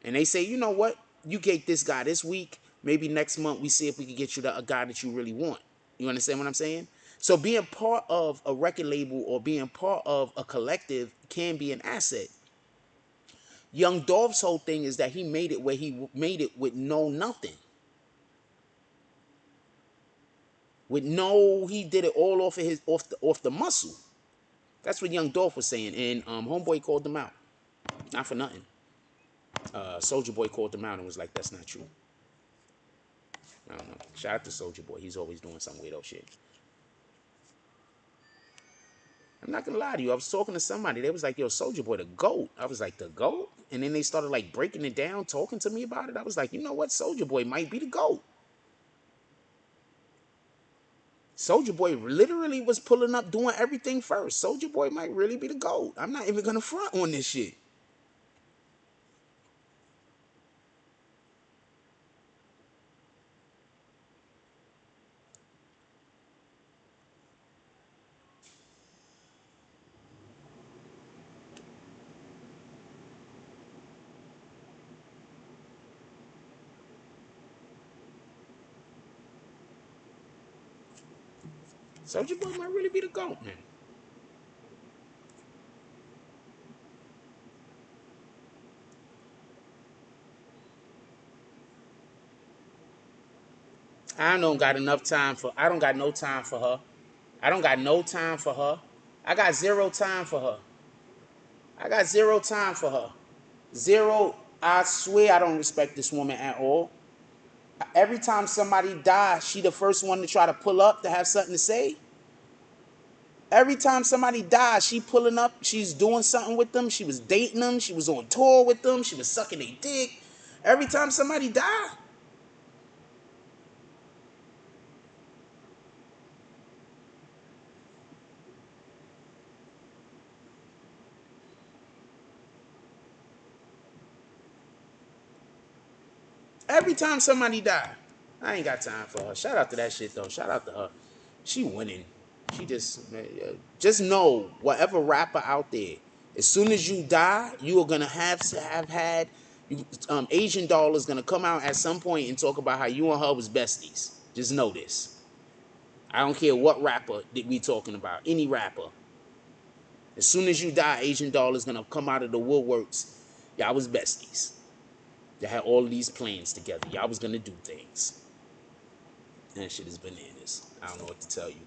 And they say, you know what? You get this guy this week. Maybe next month we see if we can get you a guy that you really want. You understand what I'm saying? So being part of a record label or being part of a collective can be an asset. Young Dolph's whole thing is that he made it where he made it with no nothing. With no, he did it all off of his off the muscle. That's what Young Dolph was saying, and Homeboy called them out, not for nothing. Soldier Boy called them out and was like, "That's not true." I don't know. Shout out to Soldier Boy. He's always doing some weirdo shit. I'm not gonna lie to you. I was talking to somebody. They was like, "Yo, Soldier Boy, the GOAT." I was like, "The GOAT?" And then they started like breaking it down, talking to me about it. I was like, "You know what? Soldier Boy might be the GOAT." Soldier Boy literally was pulling up, doing everything first. Soldier Boy might really be the GOAT. I'm not even gonna front on this shit. Soldier Boy might really be the GOAT, man. I don't got enough time for. I don't got no time for her. I don't got no time for her. I got zero time for her. I got zero time for her. Zero. I swear I don't respect this woman at all. Every time somebody dies, she the first one to try to pull up to have something to say. Every time somebody dies, she pulling up. She's doing something with them. She was dating them. She was on tour with them. She was sucking a dick. Every time somebody died, every time somebody died. I ain't got time for her. Shout out to that shit though. Shout out to her. She winning. She just know whatever rapper out there. As soon as you die, you are gonna have to have had. Asian Doll is gonna come out at some point and talk about how you and her was besties. Just know this. I don't care what rapper that we talking about. Any rapper. As soon as you die, Asian Doll is gonna come out of the woodworks. Y'all was besties. They had all of these plans together. Y'all was gonna do things. And that shit is bananas. I don't know what to tell you.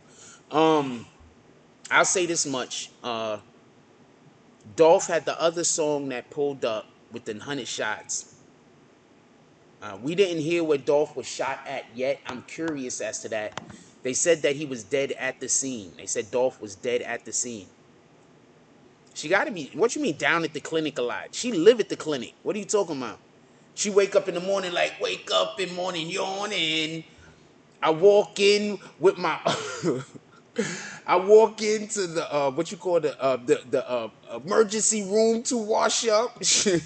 I'll say this much. Dolph had the other song that pulled up with the 100 shots. We didn't hear where Dolph was shot at yet. I'm curious as to that. They said that he was dead at the scene. They said Dolph was dead at the scene. She got to be, what you mean down at the clinic a lot? She live at the clinic. What are you talking about? She wake up in the morning like, wake up in morning yawning. I walk in with my... I walk into the what you call the emergency room to wash up. Shout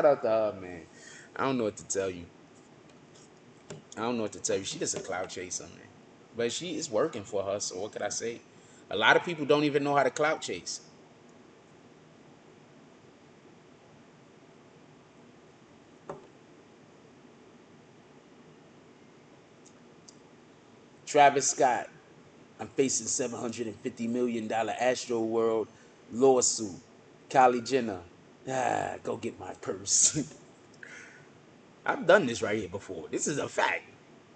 out to her, man. I don't know what to tell you. I don't know what to tell you. She just a cloud chaser, man. But she is working for her, so what could I say? A lot of people don't even know how to clout chase. Travis Scott, I'm facing $750 million Astro World lawsuit. Kylie Jenner, go get my purse. I've done this right here before. This is a fact.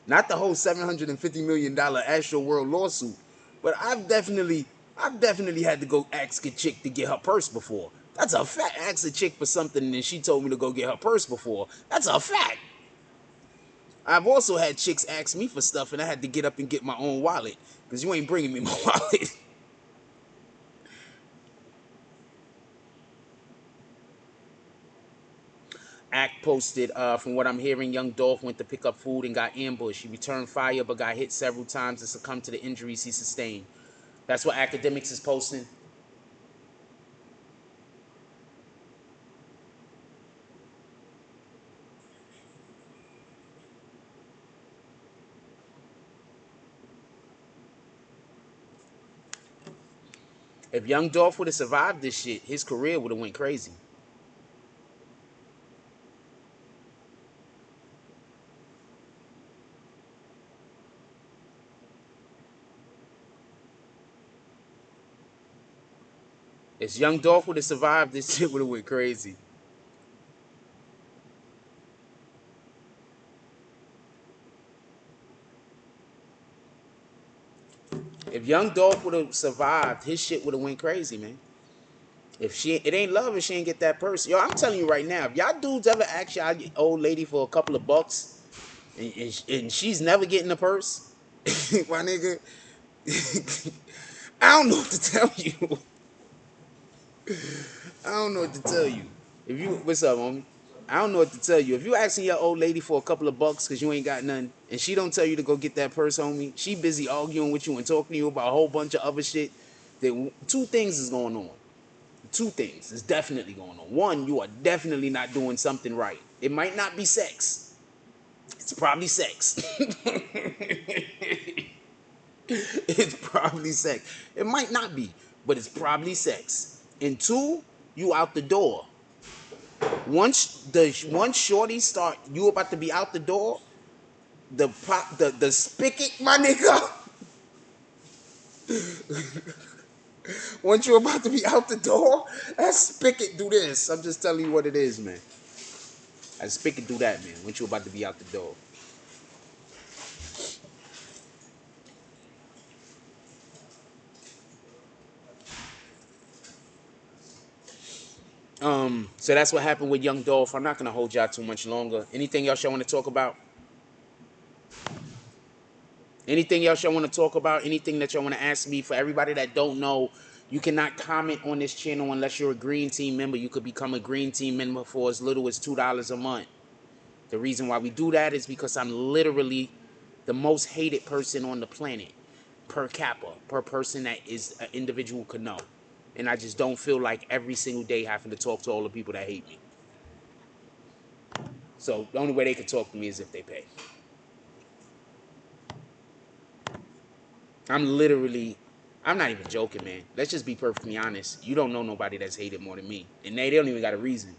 Not the whole $750 million Astro World lawsuit, but I've definitely had to go ask a chick to get her purse before. That's a fact. Ask a chick for something and she told me to go get her purse before. That's a fact. I've also had chicks ask me for stuff and I had to get up and get my own wallet because you ain't bringing me my wallet. Act posted, from what I'm hearing, young Dolph went to pick up food and got ambushed. He returned fire but got hit several times and succumbed to the injuries he sustained. That's what Academics is posting. If young Dolph would have survived this shit, his career would have went crazy. If young Dolph would have survived, this shit would have went crazy. If young Dolph would have survived, his shit would have went crazy, man. If she, it ain't love if she ain't get that purse. Yo, I'm telling you right now, if y'all dudes ever ask y'all old lady for a couple of bucks and she's never getting a purse, my nigga, I don't know what to tell you. I don't know what to tell you. If you, what's up, homie? I don't know what to tell you. If you asking your old lady for a couple of bucks because you ain't got nothing, and she don't tell you to go get that purse, homie, she busy arguing with you and talking to you about a whole bunch of other shit. Then two things is going on. Two things is definitely going on. One, you are definitely not doing something right. It might not be sex. It's probably sex. It's probably sex. It might not be, but it's probably sex. And two, you out the door. Once shorty start, you about to be out the door. The spigot, my nigga. Once you're about to be out the door, that spigot do this. I'm just telling you what it is, man. That spigot do that, man. Once you're about to be out the door. So that's what happened with young Dolph. I'm not gonna hold y'all too much longer. Anything else y'all want to talk about? Anything else y'all want to talk about? Anything that y'all want to ask me? For everybody that don't know, you cannot comment on this channel unless you're a Green Team member. You could become a Green Team member for as little as $2 a month. The reason why we do that is because I'm literally the most hated person on the planet per capita, per person that is an individual could know. And I just don't feel like every single day having to talk to all the people that hate me. So the only way they could talk to me is if they pay. I'm not even joking, man. Let's just be perfectly honest. You don't know nobody that's hated more than me. And they don't even got a reason.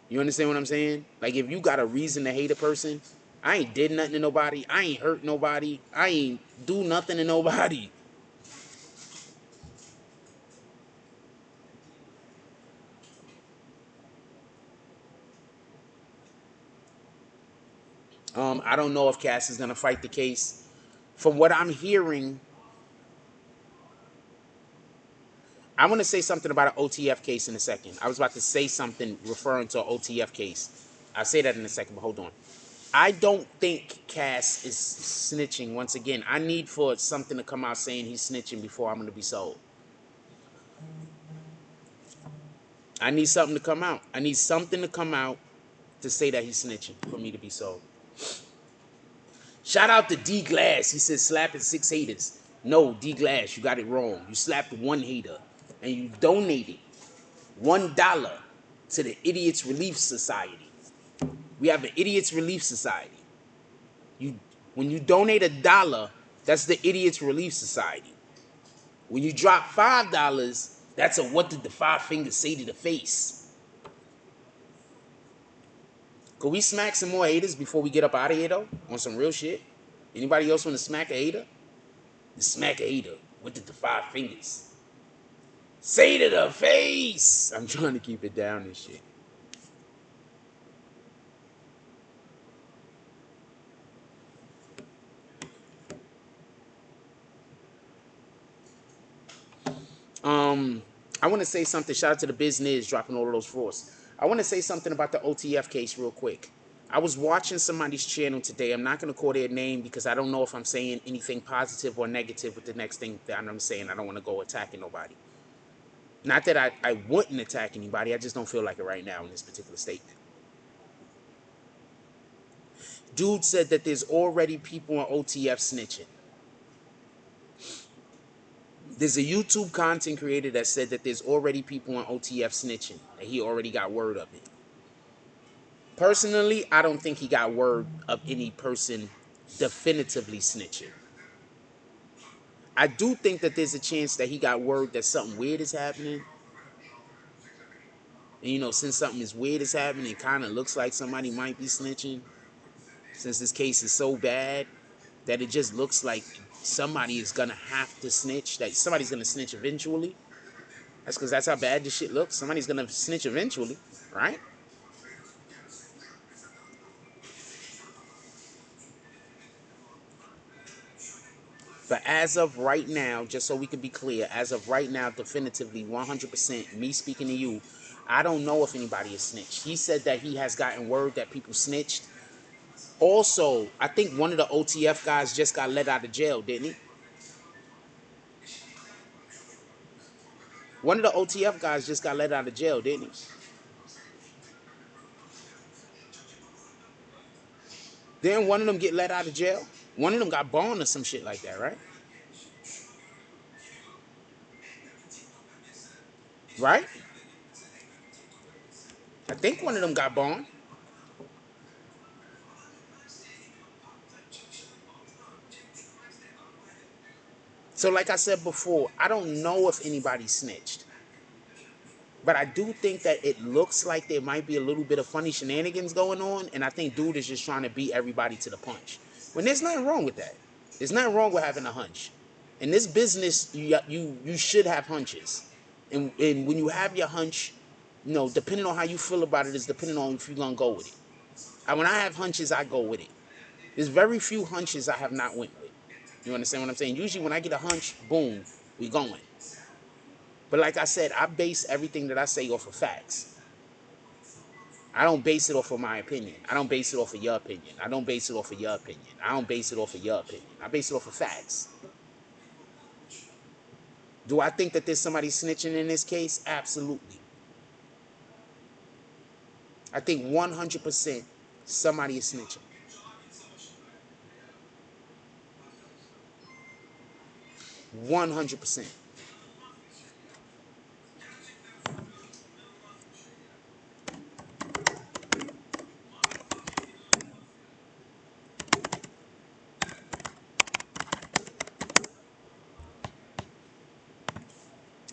You understand what I'm saying? Like, if you got a reason to hate a person, I ain't did nothing to nobody. I ain't hurt nobody. I ain't do nothing to nobody. I don't know if Cass is going to fight the case. From what I'm hearing, I want to say something about an OTF case in a second. I was about to say something referring to an OTF case. I'll say that in a second, but hold on. I don't think Cass is snitching. Once again, I need for something to come out saying he's snitching before I'm going to be sold. I need something to come out. I need something to come out to say that he's snitching for me to be sold. Shout out to D Glass. He says slapping 6 haters. No, D Glass, you got it wrong. You slapped 1 hater and you donated $1 to the Idiots Relief Society. We have an Idiots Relief Society. When you donate $1, that's the Idiots Relief Society. When you drop $5, that's a what did the 5 fingers say to the face. Could we smack some more haters before we get up out of here, though? On some real shit? Anybody else want to smack a hater? Smack a hater. What did the 5 fingers say to the face? I'm trying to keep it down and shit. I want to say something. Shout out to the business dropping all of those force. I want to say something about the OTF case real quick. I was watching somebody's channel today. I'm not going to call their name because I don't know if I'm saying anything positive or negative with the next thing that I'm saying. I don't want to go attacking nobody. Not that I wouldn't attack anybody. I just don't feel like it right now in this particular statement. Dude said that there's already people on OTF snitching. There's a YouTube content creator that said that there's already people on OTF snitching. And he already got word of it. Personally, I don't think he got word of any person definitively snitching. I do think that there's a chance that he got word that something weird is happening. And since something is weird is happening, it kind of looks like somebody might be snitching. Since this case is so bad that it just looks like somebody is gonna have to snitch. That somebody's gonna snitch eventually. That's because that's how bad this shit looks. Somebody's gonna snitch eventually, right? But as of right now, just so we can be clear, as of right now, definitively, 100%, me speaking to you, I don't know if anybody is snitched. He said that he has gotten word that people snitched. Also, I think one of the OTF guys just got let out of jail, didn't he? One of the OTF guys just got let out of jail, didn't he? Didn't one of them get let out of jail? One of them got bond or some shit like that, right? Right? I think one of them got bond. So like I said before, I don't know if anybody snitched. But I do think that it looks like there might be a little bit of funny shenanigans going on. And I think dude is just trying to beat everybody to the punch. When there's nothing wrong with that. There's nothing wrong with having a hunch. In this business, you should have hunches. And when you have your hunch, depending on how you feel about it is depending on if you're going to go with it. And when I have hunches, I go with it. There's very few hunches I have not went with. You understand what I'm saying? Usually when I get a hunch, boom, we going. But like I said, I base everything that I say off of facts. I don't base it off of my opinion. I don't base it off of your opinion. I don't base it off of your opinion. I don't base it off of your opinion. I base it off of facts. Do I think that there's somebody snitching in this case? Absolutely. I think 100% somebody is snitching. 100%.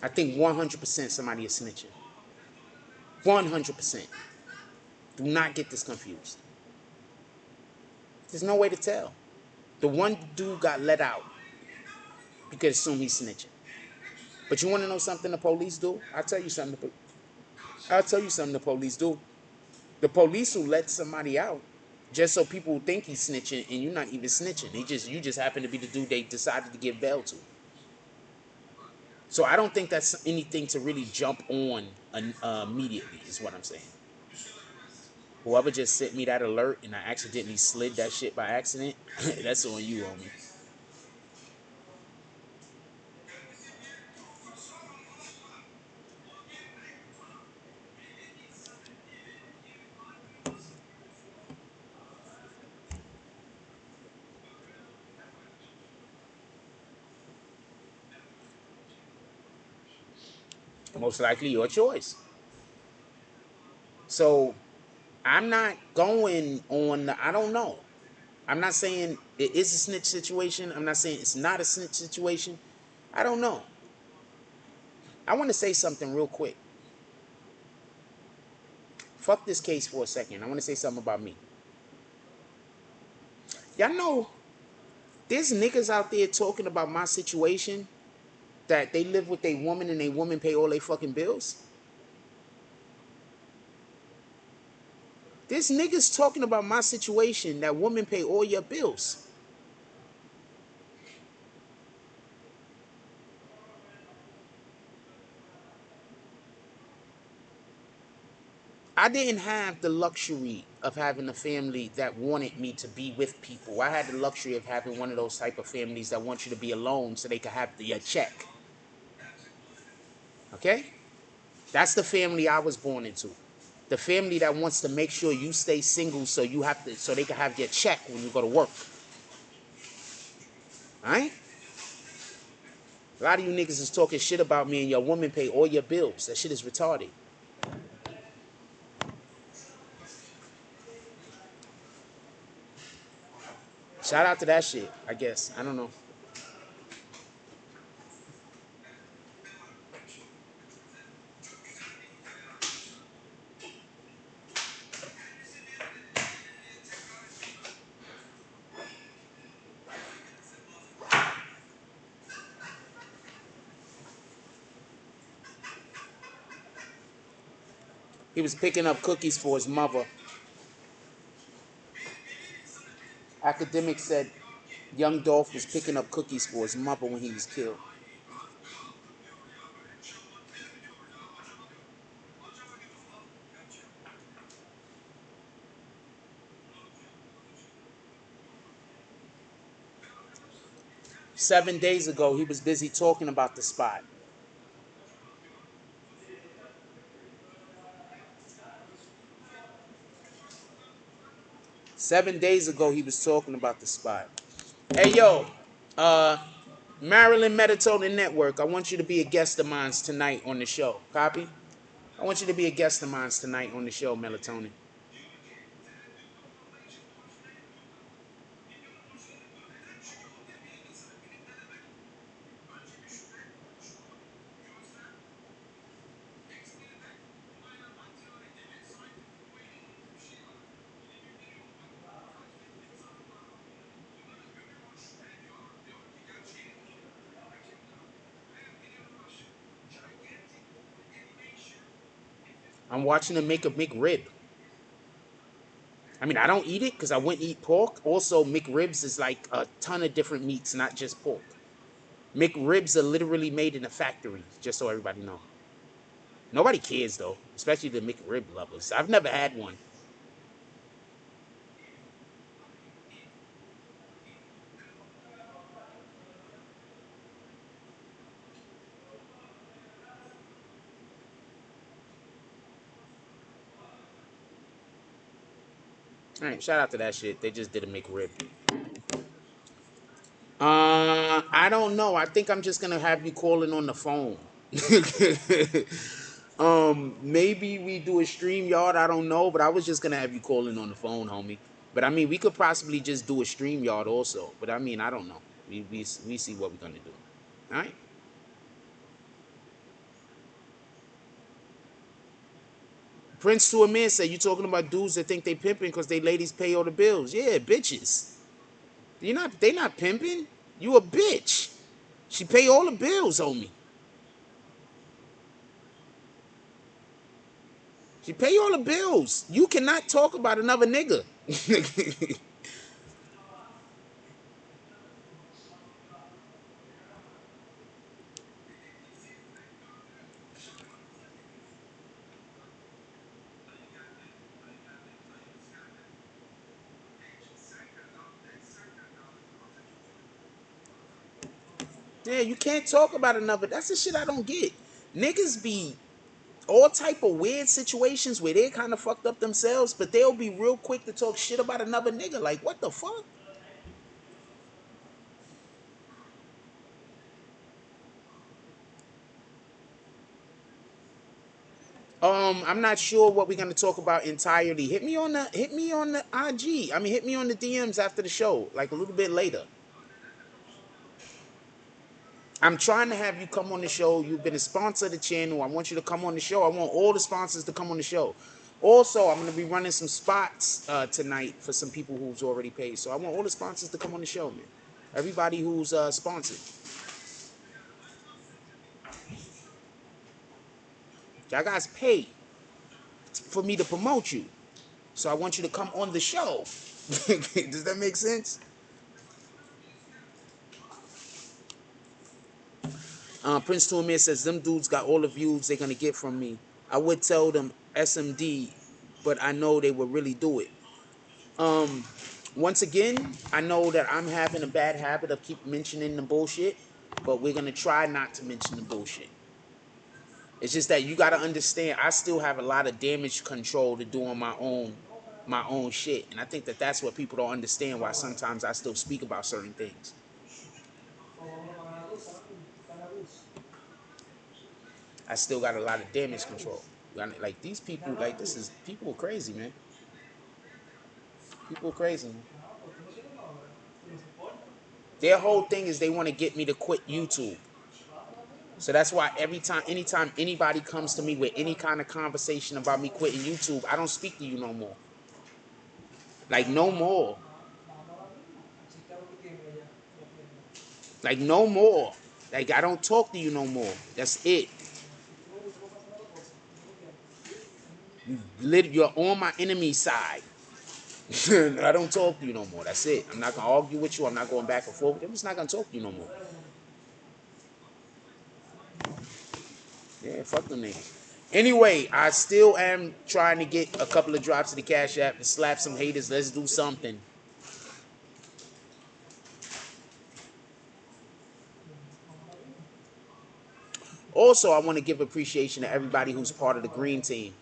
I think 100% somebody is snitching. 100%. Do not get this confused. There's no way to tell. The one dude got let out. You could assume he's snitching. But you want to know something the police do? I'll tell you something. I'll tell you something the police do. The police will let somebody out just so people think he's snitching, and you're not even snitching. You just happen to be the dude they decided to give bail to. So I don't think that's anything to really jump on immediately. Is what I'm saying. Whoever just sent me that alert and I accidentally slid that shit by accident, that's on you, homie. Most likely your choice. So I'm not going on. I don't know. I'm not saying it is a snitch situation. I'm not saying it's not a snitch situation. I don't know. I want to say something real quick. Fuck this case for a second. I want to say something about me. Y'all know there's niggas out there talking about my situation that they live with a woman and a woman pay all their fucking bills. There's niggas talking about my situation that women pay all your bills. I didn't have the luxury of having a family that wanted me to be with people. I had the luxury of having one of those type of families that want you to be alone so they can have your check. Okay? That's the family I was born into. The family that wants to make sure you stay single so you have to so they can have your check when you go to work. Alright? A lot of you niggas is talking shit about me and your woman pay all your bills. That shit is retarded. Shout out to that shit, I guess. I don't know. He was picking up cookies for his mother. Academics said young Dolph was picking up cookies for his mother when he was killed. Seven days ago, he was busy talking about the spot. 7 days ago, he was talking about the spot. Hey, yo, uh, Maryland Melatonin Network, I want you to be a guest of mine tonight on the show. Copy? I want you to be a guest of mine tonight on the show, Melatonin. I'm watching them make a McRib. I mean, I don't eat it because I wouldn't eat pork. Also, McRibs is like a ton of different meats, not just pork. McRibs are literally made in a factory, just so everybody know. Nobody cares though, especially the McRib lovers. I've never had one. All right, shout out to that shit. They just did a McRib. I don't know. I think I'm just gonna have you calling on the phone. Maybe we do a stream yard. I don't know, but I was just gonna have you calling on the phone, homie. But I mean, we could possibly just do a stream yard also. But I mean, I don't know. We see what we're gonna do. All right. Prince to a man said, "You talking about dudes that think they pimping because they ladies pay all the bills? Yeah, bitches. They not pimping. You a bitch. She pay all the bills, homie. She pay all the bills. You cannot talk about another nigga." Yeah, you can't talk about another. That's the shit I don't get. Niggas be all type of weird situations where they kind of fucked up themselves, but they'll be real quick to talk shit about another nigga. Like, what the fuck? I'm not sure what we're gonna talk about entirely. Hit me on the IG. I mean, hit me on the DMs after the show, like a little bit later. I'm trying to have you come on the show. You've been a sponsor of the channel. I want you to come on the show. I want all the sponsors to come on the show. Also, I'm going to be running some spots tonight for some people who's already paid. So I want all the sponsors to come on the show, man. Everybody who's sponsored. Y'all guys pay for me to promote you. So I want you to come on the show. Does that make sense? Prince Tourmere says, them dudes got all the views they're going to get from me. I would tell them SMD, but I know they would really do it. Once again, I know that I'm having a bad habit of keep mentioning the bullshit, but we're gonna try not to mention the bullshit. It's just that you got to understand. I still have a lot of damage control to do on my own shit, and I think that that's what people don't understand. Why sometimes I still speak about certain things. I still got a lot of damage control. Like these people, like this is people are crazy, man. People are crazy, man. Their whole thing is they want to get me to quit YouTube. So that's why anytime anybody comes to me with any kind of conversation about me quitting YouTube, I don't speak to you no more. Like no more. Like no more. Like I don't talk to you no more. That's it. You're on my enemy side. I don't talk to you no more. That's it. I'm not gonna argue with you. I'm not going back and forth. I'm just not gonna talk to you no more. Yeah, fuck them niggas. Anyway, I still am trying to get a couple of drops to the Cash App to slap some haters. Let's do something. Also, I want to give appreciation to everybody who's part of the green team.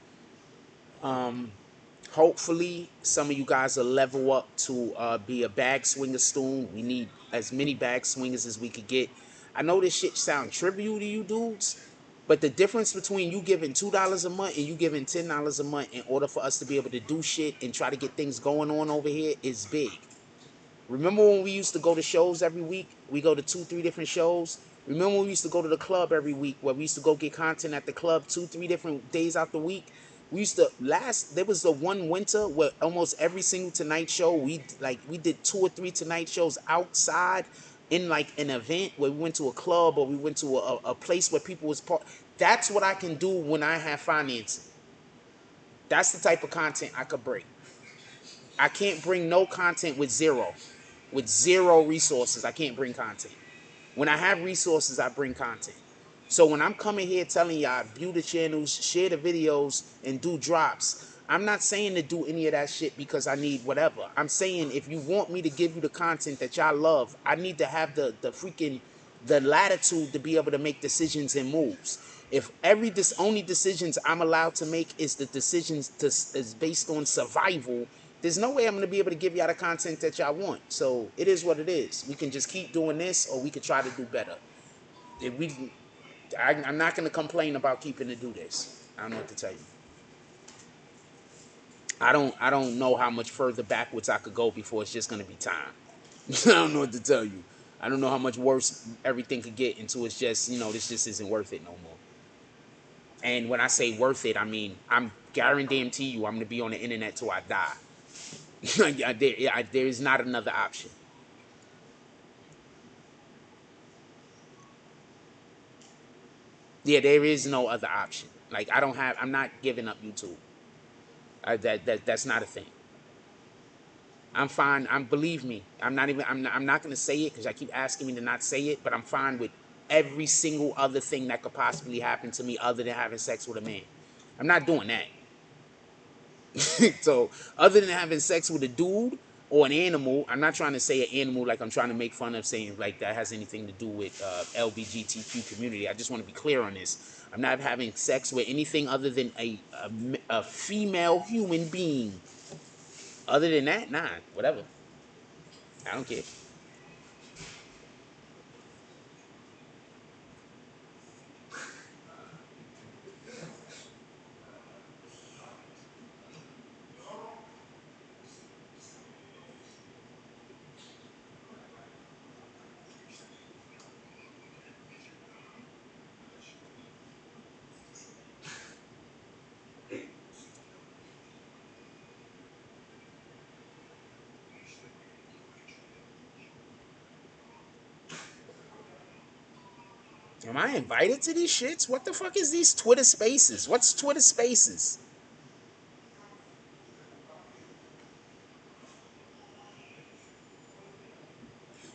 Um, Hopefully, some of you guys will level up to be a bag swinger soon. We need as many bag swingers as we could get. I know this shit sound trivial to you dudes, but the difference between you giving $2 a month and you giving $10 a month in order for us to be able to do shit and try to get things going on over here is big. Remember when we used to go to shows every week? We go to 2, 3 different shows. Remember when we used to go to the club every week where we used to go get content at the club 2, 3 different days out the week? We used to there was the one winter where almost every single Tonight show, we did 2 or 3 Tonight shows outside in like an event where we went to a club or we went to a place where people was part. That's what I can do when I have financing. That's the type of content I could bring. I can't bring no content with zero. With zero resources, I can't bring content. When I have resources, I bring content. So when I'm coming here telling y'all, view the channels, share the videos, and do drops, I'm not saying to do any of that shit because I need whatever. I'm saying if you want me to give you the content that y'all love, I need to have the latitude to be able to make decisions and moves. If only decisions I'm allowed to make is the decisions is based on survival, there's no way I'm gonna be able to give y'all the content that y'all want. So it is what it is. We can just keep doing this, or we could try to do better. If I'm not gonna complain about keeping to do this. I don't know what to tell you. I don't know how much further backwards I could go before it's just gonna be time. I don't know what to tell you. I don't know how much worse everything could get until it's just, this just isn't worth it no more. And when I say worth it, I mean I'm guarantee you I'm gonna be on the internet till I die. There is not another option. Yeah, there is no other option. Like I'm not giving up YouTube. That's not a thing. I'm fine. Believe me. I'm not gonna say it because I keep asking me to not say it. But I'm fine with every single other thing that could possibly happen to me other than having sex with a man. I'm not doing that. So other than having sex with a dude or an animal, I'm not trying to say an animal like I'm trying to make fun of saying like that has anything to do with LGBTQ community. I just want to be clear on this. I'm not having sex with anything other than a female human being. Other than that, nah, whatever. I don't care. Am I invited to these shits? What the fuck is these Twitter Spaces? What's Twitter Spaces?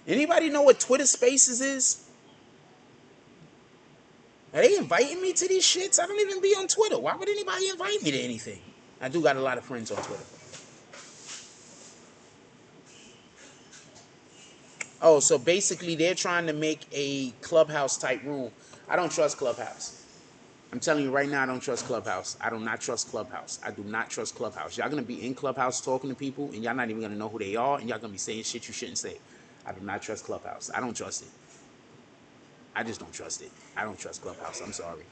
Anybody know what Twitter Spaces is? Are they inviting me to these shits? I don't even be on Twitter. Why would anybody invite me to anything? I do got a lot of friends on Twitter. Oh, so basically they're trying to make a Clubhouse type room. I don't trust Clubhouse. I'm telling you right now, I don't trust Clubhouse. I do not trust Clubhouse. I do not trust Clubhouse. Y'all gonna be in Clubhouse talking to people, and y'all not even gonna know who they are, and y'all gonna be saying shit you shouldn't say. I do not trust Clubhouse. I don't trust it. I just don't trust it. I don't trust Clubhouse. I'm sorry.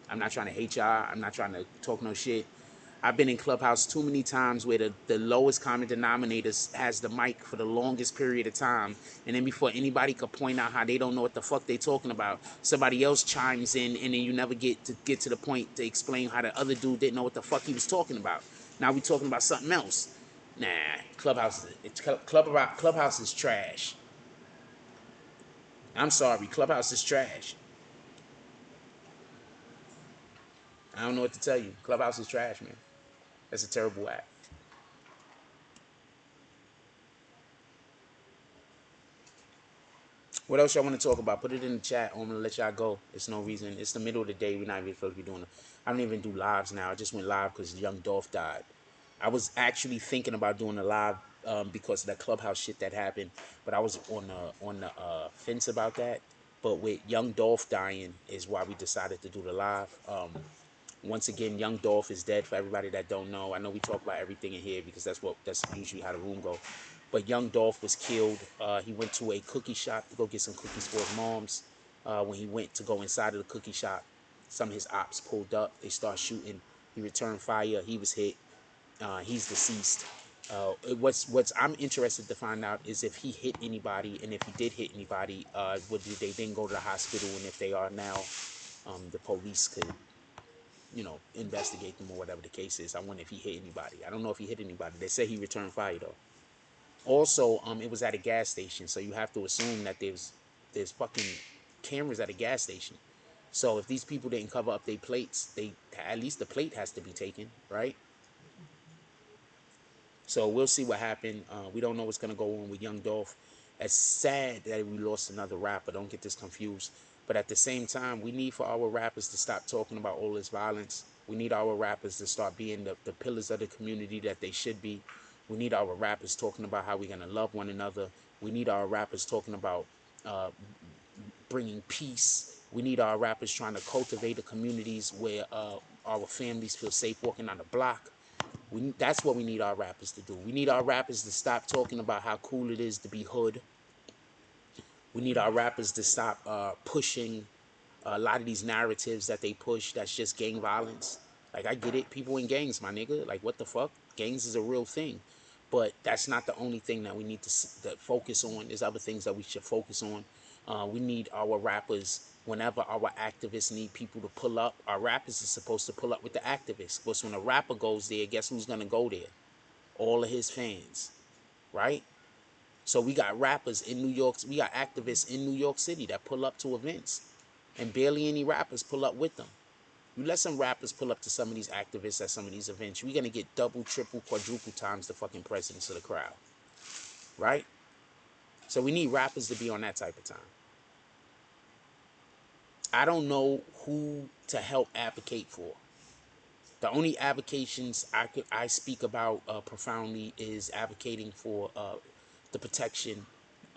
I'm not trying to hate y'all. I'm not trying to talk no shit. I've been in Clubhouse too many times where the lowest common denominator has the mic for the longest period of time. And then before anybody could point out how they don't know what the fuck they talking about, somebody else chimes in, and then you never get to the point to explain how the other dude didn't know what the fuck he was talking about. Now we talking about something else. Nah, Clubhouse is trash. I'm sorry, Clubhouse is trash. I don't know what to tell you. Clubhouse is trash, man. That's a terrible act. What else y'all want to talk about? Put it in the chat. I'm gonna let y'all go. It's no reason. It's the middle of the day. We're not even supposed to be doing it. I don't even do lives now. I just went live because young Dolph died. I was actually thinking about doing a live because of that Clubhouse shit that happened, but I was on the fence about that. But with young Dolph dying is why we decided to do the live. Once again, young Dolph is dead. For everybody that don't know, I know we talk about everything in here because that's usually how the room go. But young Dolph was killed. He went to a cookie shop to go get some cookies for his mom's. When he went to go inside of the cookie shop, some of his ops pulled up. They start shooting. He returned fire. He was hit. He's deceased. What's I'm interested to find out is if he hit anybody, and if he did hit anybody, would they then go to the hospital? And if they are now, the police could investigate them or whatever the case is. I wonder if he hit anybody. I don't know if he hit anybody. They say he returned fire though. Also, it was at a gas station, so you have to assume that there's fucking cameras at a gas station. So if these people didn't cover up their plates, they at least the plate has to be taken, right? So we'll see what happened. We don't know what's gonna go on with Young Dolph. It's sad that we lost another rapper. Don't get this confused. But at the same time, we need for our rappers to stop talking about all this violence. We need our rappers to start being the pillars of the community that they should be. We need our rappers talking about how we're gonna love one another. We need our rappers talking about uh, bringing peace. We need our rappers trying to cultivate the communities where our families feel safe walking on the block. That's what we need our rappers to do. We need our rappers to stop talking about how cool it is to be hood. We need our rappers to stop pushing a lot of these narratives that they push that's just gang violence. Like, I get it. People in gangs, my nigga. Like, what the fuck? Gangs is a real thing. But that's not the only thing that we need to focus on. There's other things that we should focus on. We need our rappers, whenever our activists need people to pull up, our rappers are supposed to pull up with the activists. Because when a rapper goes there, guess who's going to go there? All of his fans, right? So we got rappers in New York. We got activists in New York City that pull up to events. And barely any rappers pull up with them. You let some rappers pull up to some of these activists at some of these events, we're going to get double, triple, quadruple times the fucking presence of the crowd. Right? So we need rappers to be on that type of time. I don't know who to help advocate for. The only advocations I speak about profoundly is advocating for the protection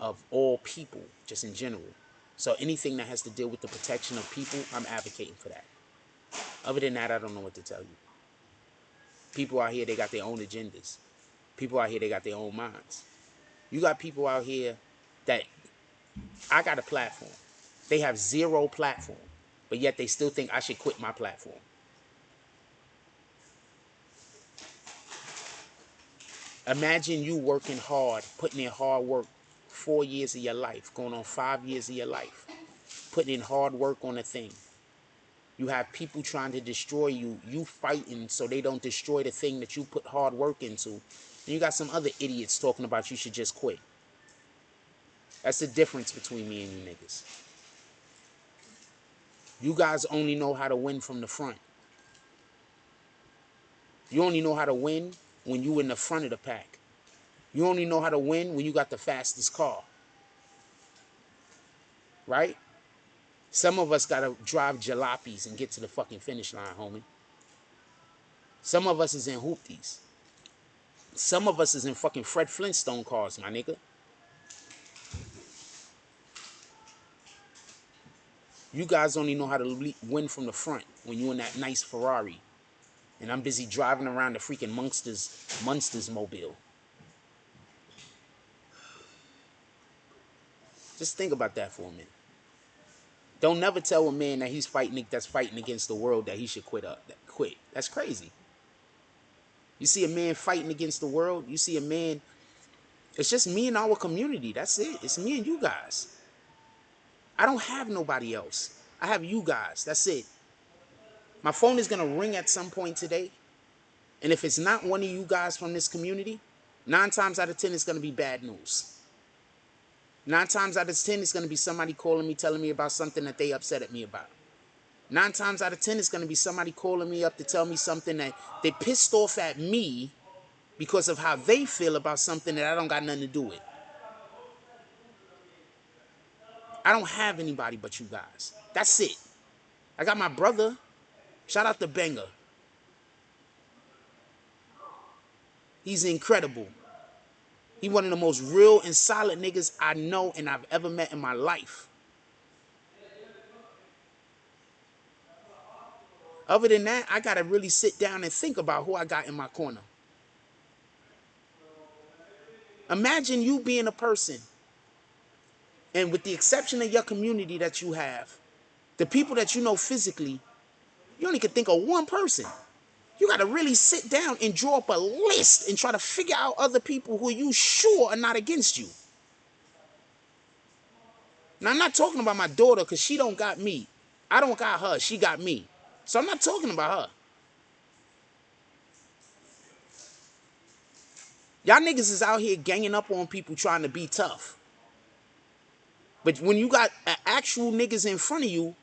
of all people, just in general. So anything that has to deal with the protection of people, I'm advocating for that. Other than that, I don't know what to tell you. People out here, they got their own agendas. People out here, they got their own minds. You got people out here that, I got a platform. They have zero platform, but yet they still think I should quit my platform. Imagine you working hard, putting in hard work 4 years of your life, going on 5 years of your life, putting in hard work on a thing. You have people trying to destroy you, you fighting so they don't destroy the thing that you put hard work into. And you got some other idiots talking about you should just quit. That's the difference between me and you niggas. You guys only know how to win from the front. You only know how to win when you in the front of the pack. You only know how to win when you got the fastest car. Right? Some of us gotta drive jalopies and get to the fucking finish line, homie. Some of us is in hoopties. Some of us is in fucking Fred Flintstone cars, my nigga. You guys only know how to win from the front. when you in that nice Ferrari, and I'm busy driving around the freaking Munsters mobile. Just think about that for a minute. Don't never tell a man that that's fighting against the world that he should quit. That's crazy. You see a man fighting against the world. You see a man. It's just me and our community. That's it. It's me and you guys. I don't have nobody else. I have you guys. That's it. My phone is gonna ring at some point today, and if it's not one of you guys from this community, 9 times out of 10 it's gonna be bad news. 9 times out of 10 it's gonna be somebody calling me, telling me about something that they upset at me about. 9 times out of 10 it's gonna be somebody calling me up to tell me something that they pissed off at me because of how they feel about something that I don't got nothing to do with. I don't have anybody but you guys. That's it. I got my brother. Shout out to Benga. He's incredible. He one of the most real and solid niggas I know and I've ever met in my life. Other than that, I gotta really sit down and think about who I got in my corner. Imagine you being a person, and with the exception of your community that you have, the people that you know physically, you only can think of one person. You gotta really sit down and draw up a list and try to figure out other people who you sure are not against you. Now, I'm not talking about my daughter because she don't got me. I don't got her. She got me. So I'm not talking about her. Y'all niggas is out here ganging up on people trying to be tough. But when you got actual niggas in front of you,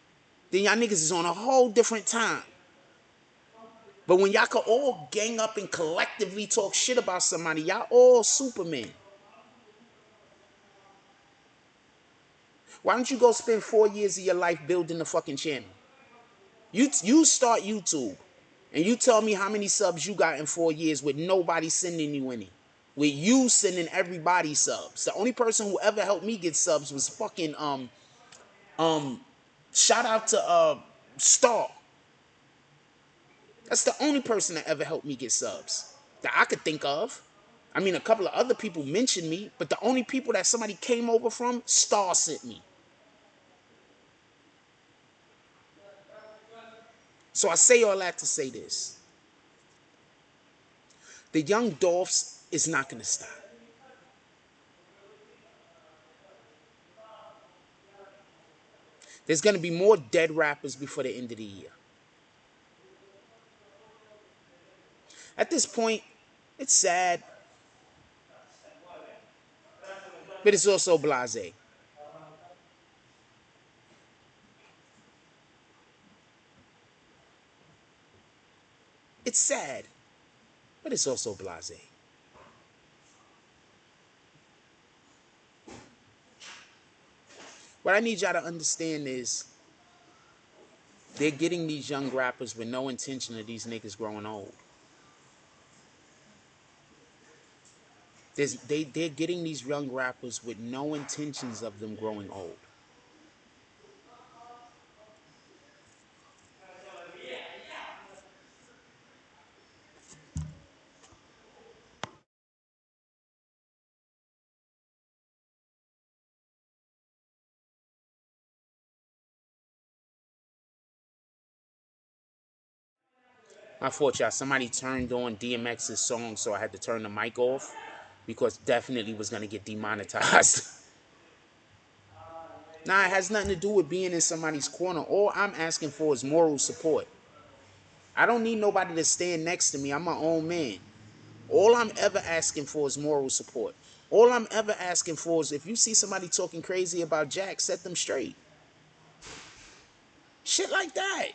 then y'all niggas is on a whole different time. But when y'all could all gang up and collectively talk shit about somebody, y'all all Superman. Why don't you go spend 4 years of your life building the fucking channel? You start YouTube and you tell me how many subs you got in 4 years with nobody sending you any. With you sending everybody subs. The only person who ever helped me get subs was fucking shout out to Star. That's the only person that ever helped me get subs that I could think of. I mean, a couple of other people mentioned me, but the only people that somebody came over from, Star sent me. So I say all that to say this. The young Dolphs is not going to stop. There's going to be more dead rappers before the end of the year. At this point, it's sad, but it's also blasé. It's sad, but it's also blasé. What I need y'all to understand is they're getting these young rappers with no intention of these niggas growing old. They're getting these young rappers with no intentions of them growing old. My fault, y'all. Somebody turned on DMX's song, so I had to turn the mic off because definitely was gonna get demonetized. Nah, it has nothing to do with being in somebody's corner. All I'm asking for is moral support. I don't need nobody to stand next to me. I'm my own man. All I'm ever asking for is moral support. All I'm ever asking for is if you see somebody talking crazy about Jack, set them straight. Shit like that.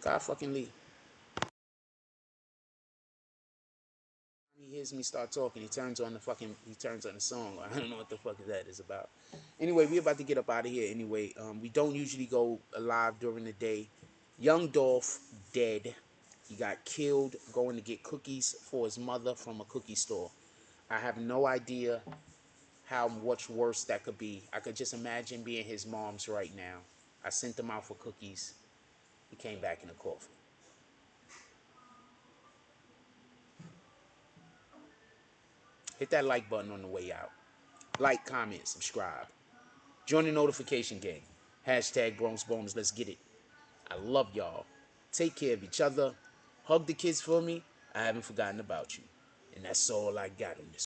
God fucking Lee. He hears me start talking, he turns on the song. I don't know what the fuck that is about. Anyway, we about to get up out of here anyway. We don't usually go live during the day. Young Dolph dead. He got killed going to get cookies for his mother from a cookie store. I have no idea how much worse that could be. I could just imagine being his mom's right now. I sent them out for cookies. He came back in a coffee. Hit that like button on the way out. Like, comment, subscribe. Join the notification gang. Hashtag Bronx Boners. Let's get it. I love y'all. Take care of each other. Hug the kids for me. I haven't forgotten about you. And that's all I got on this.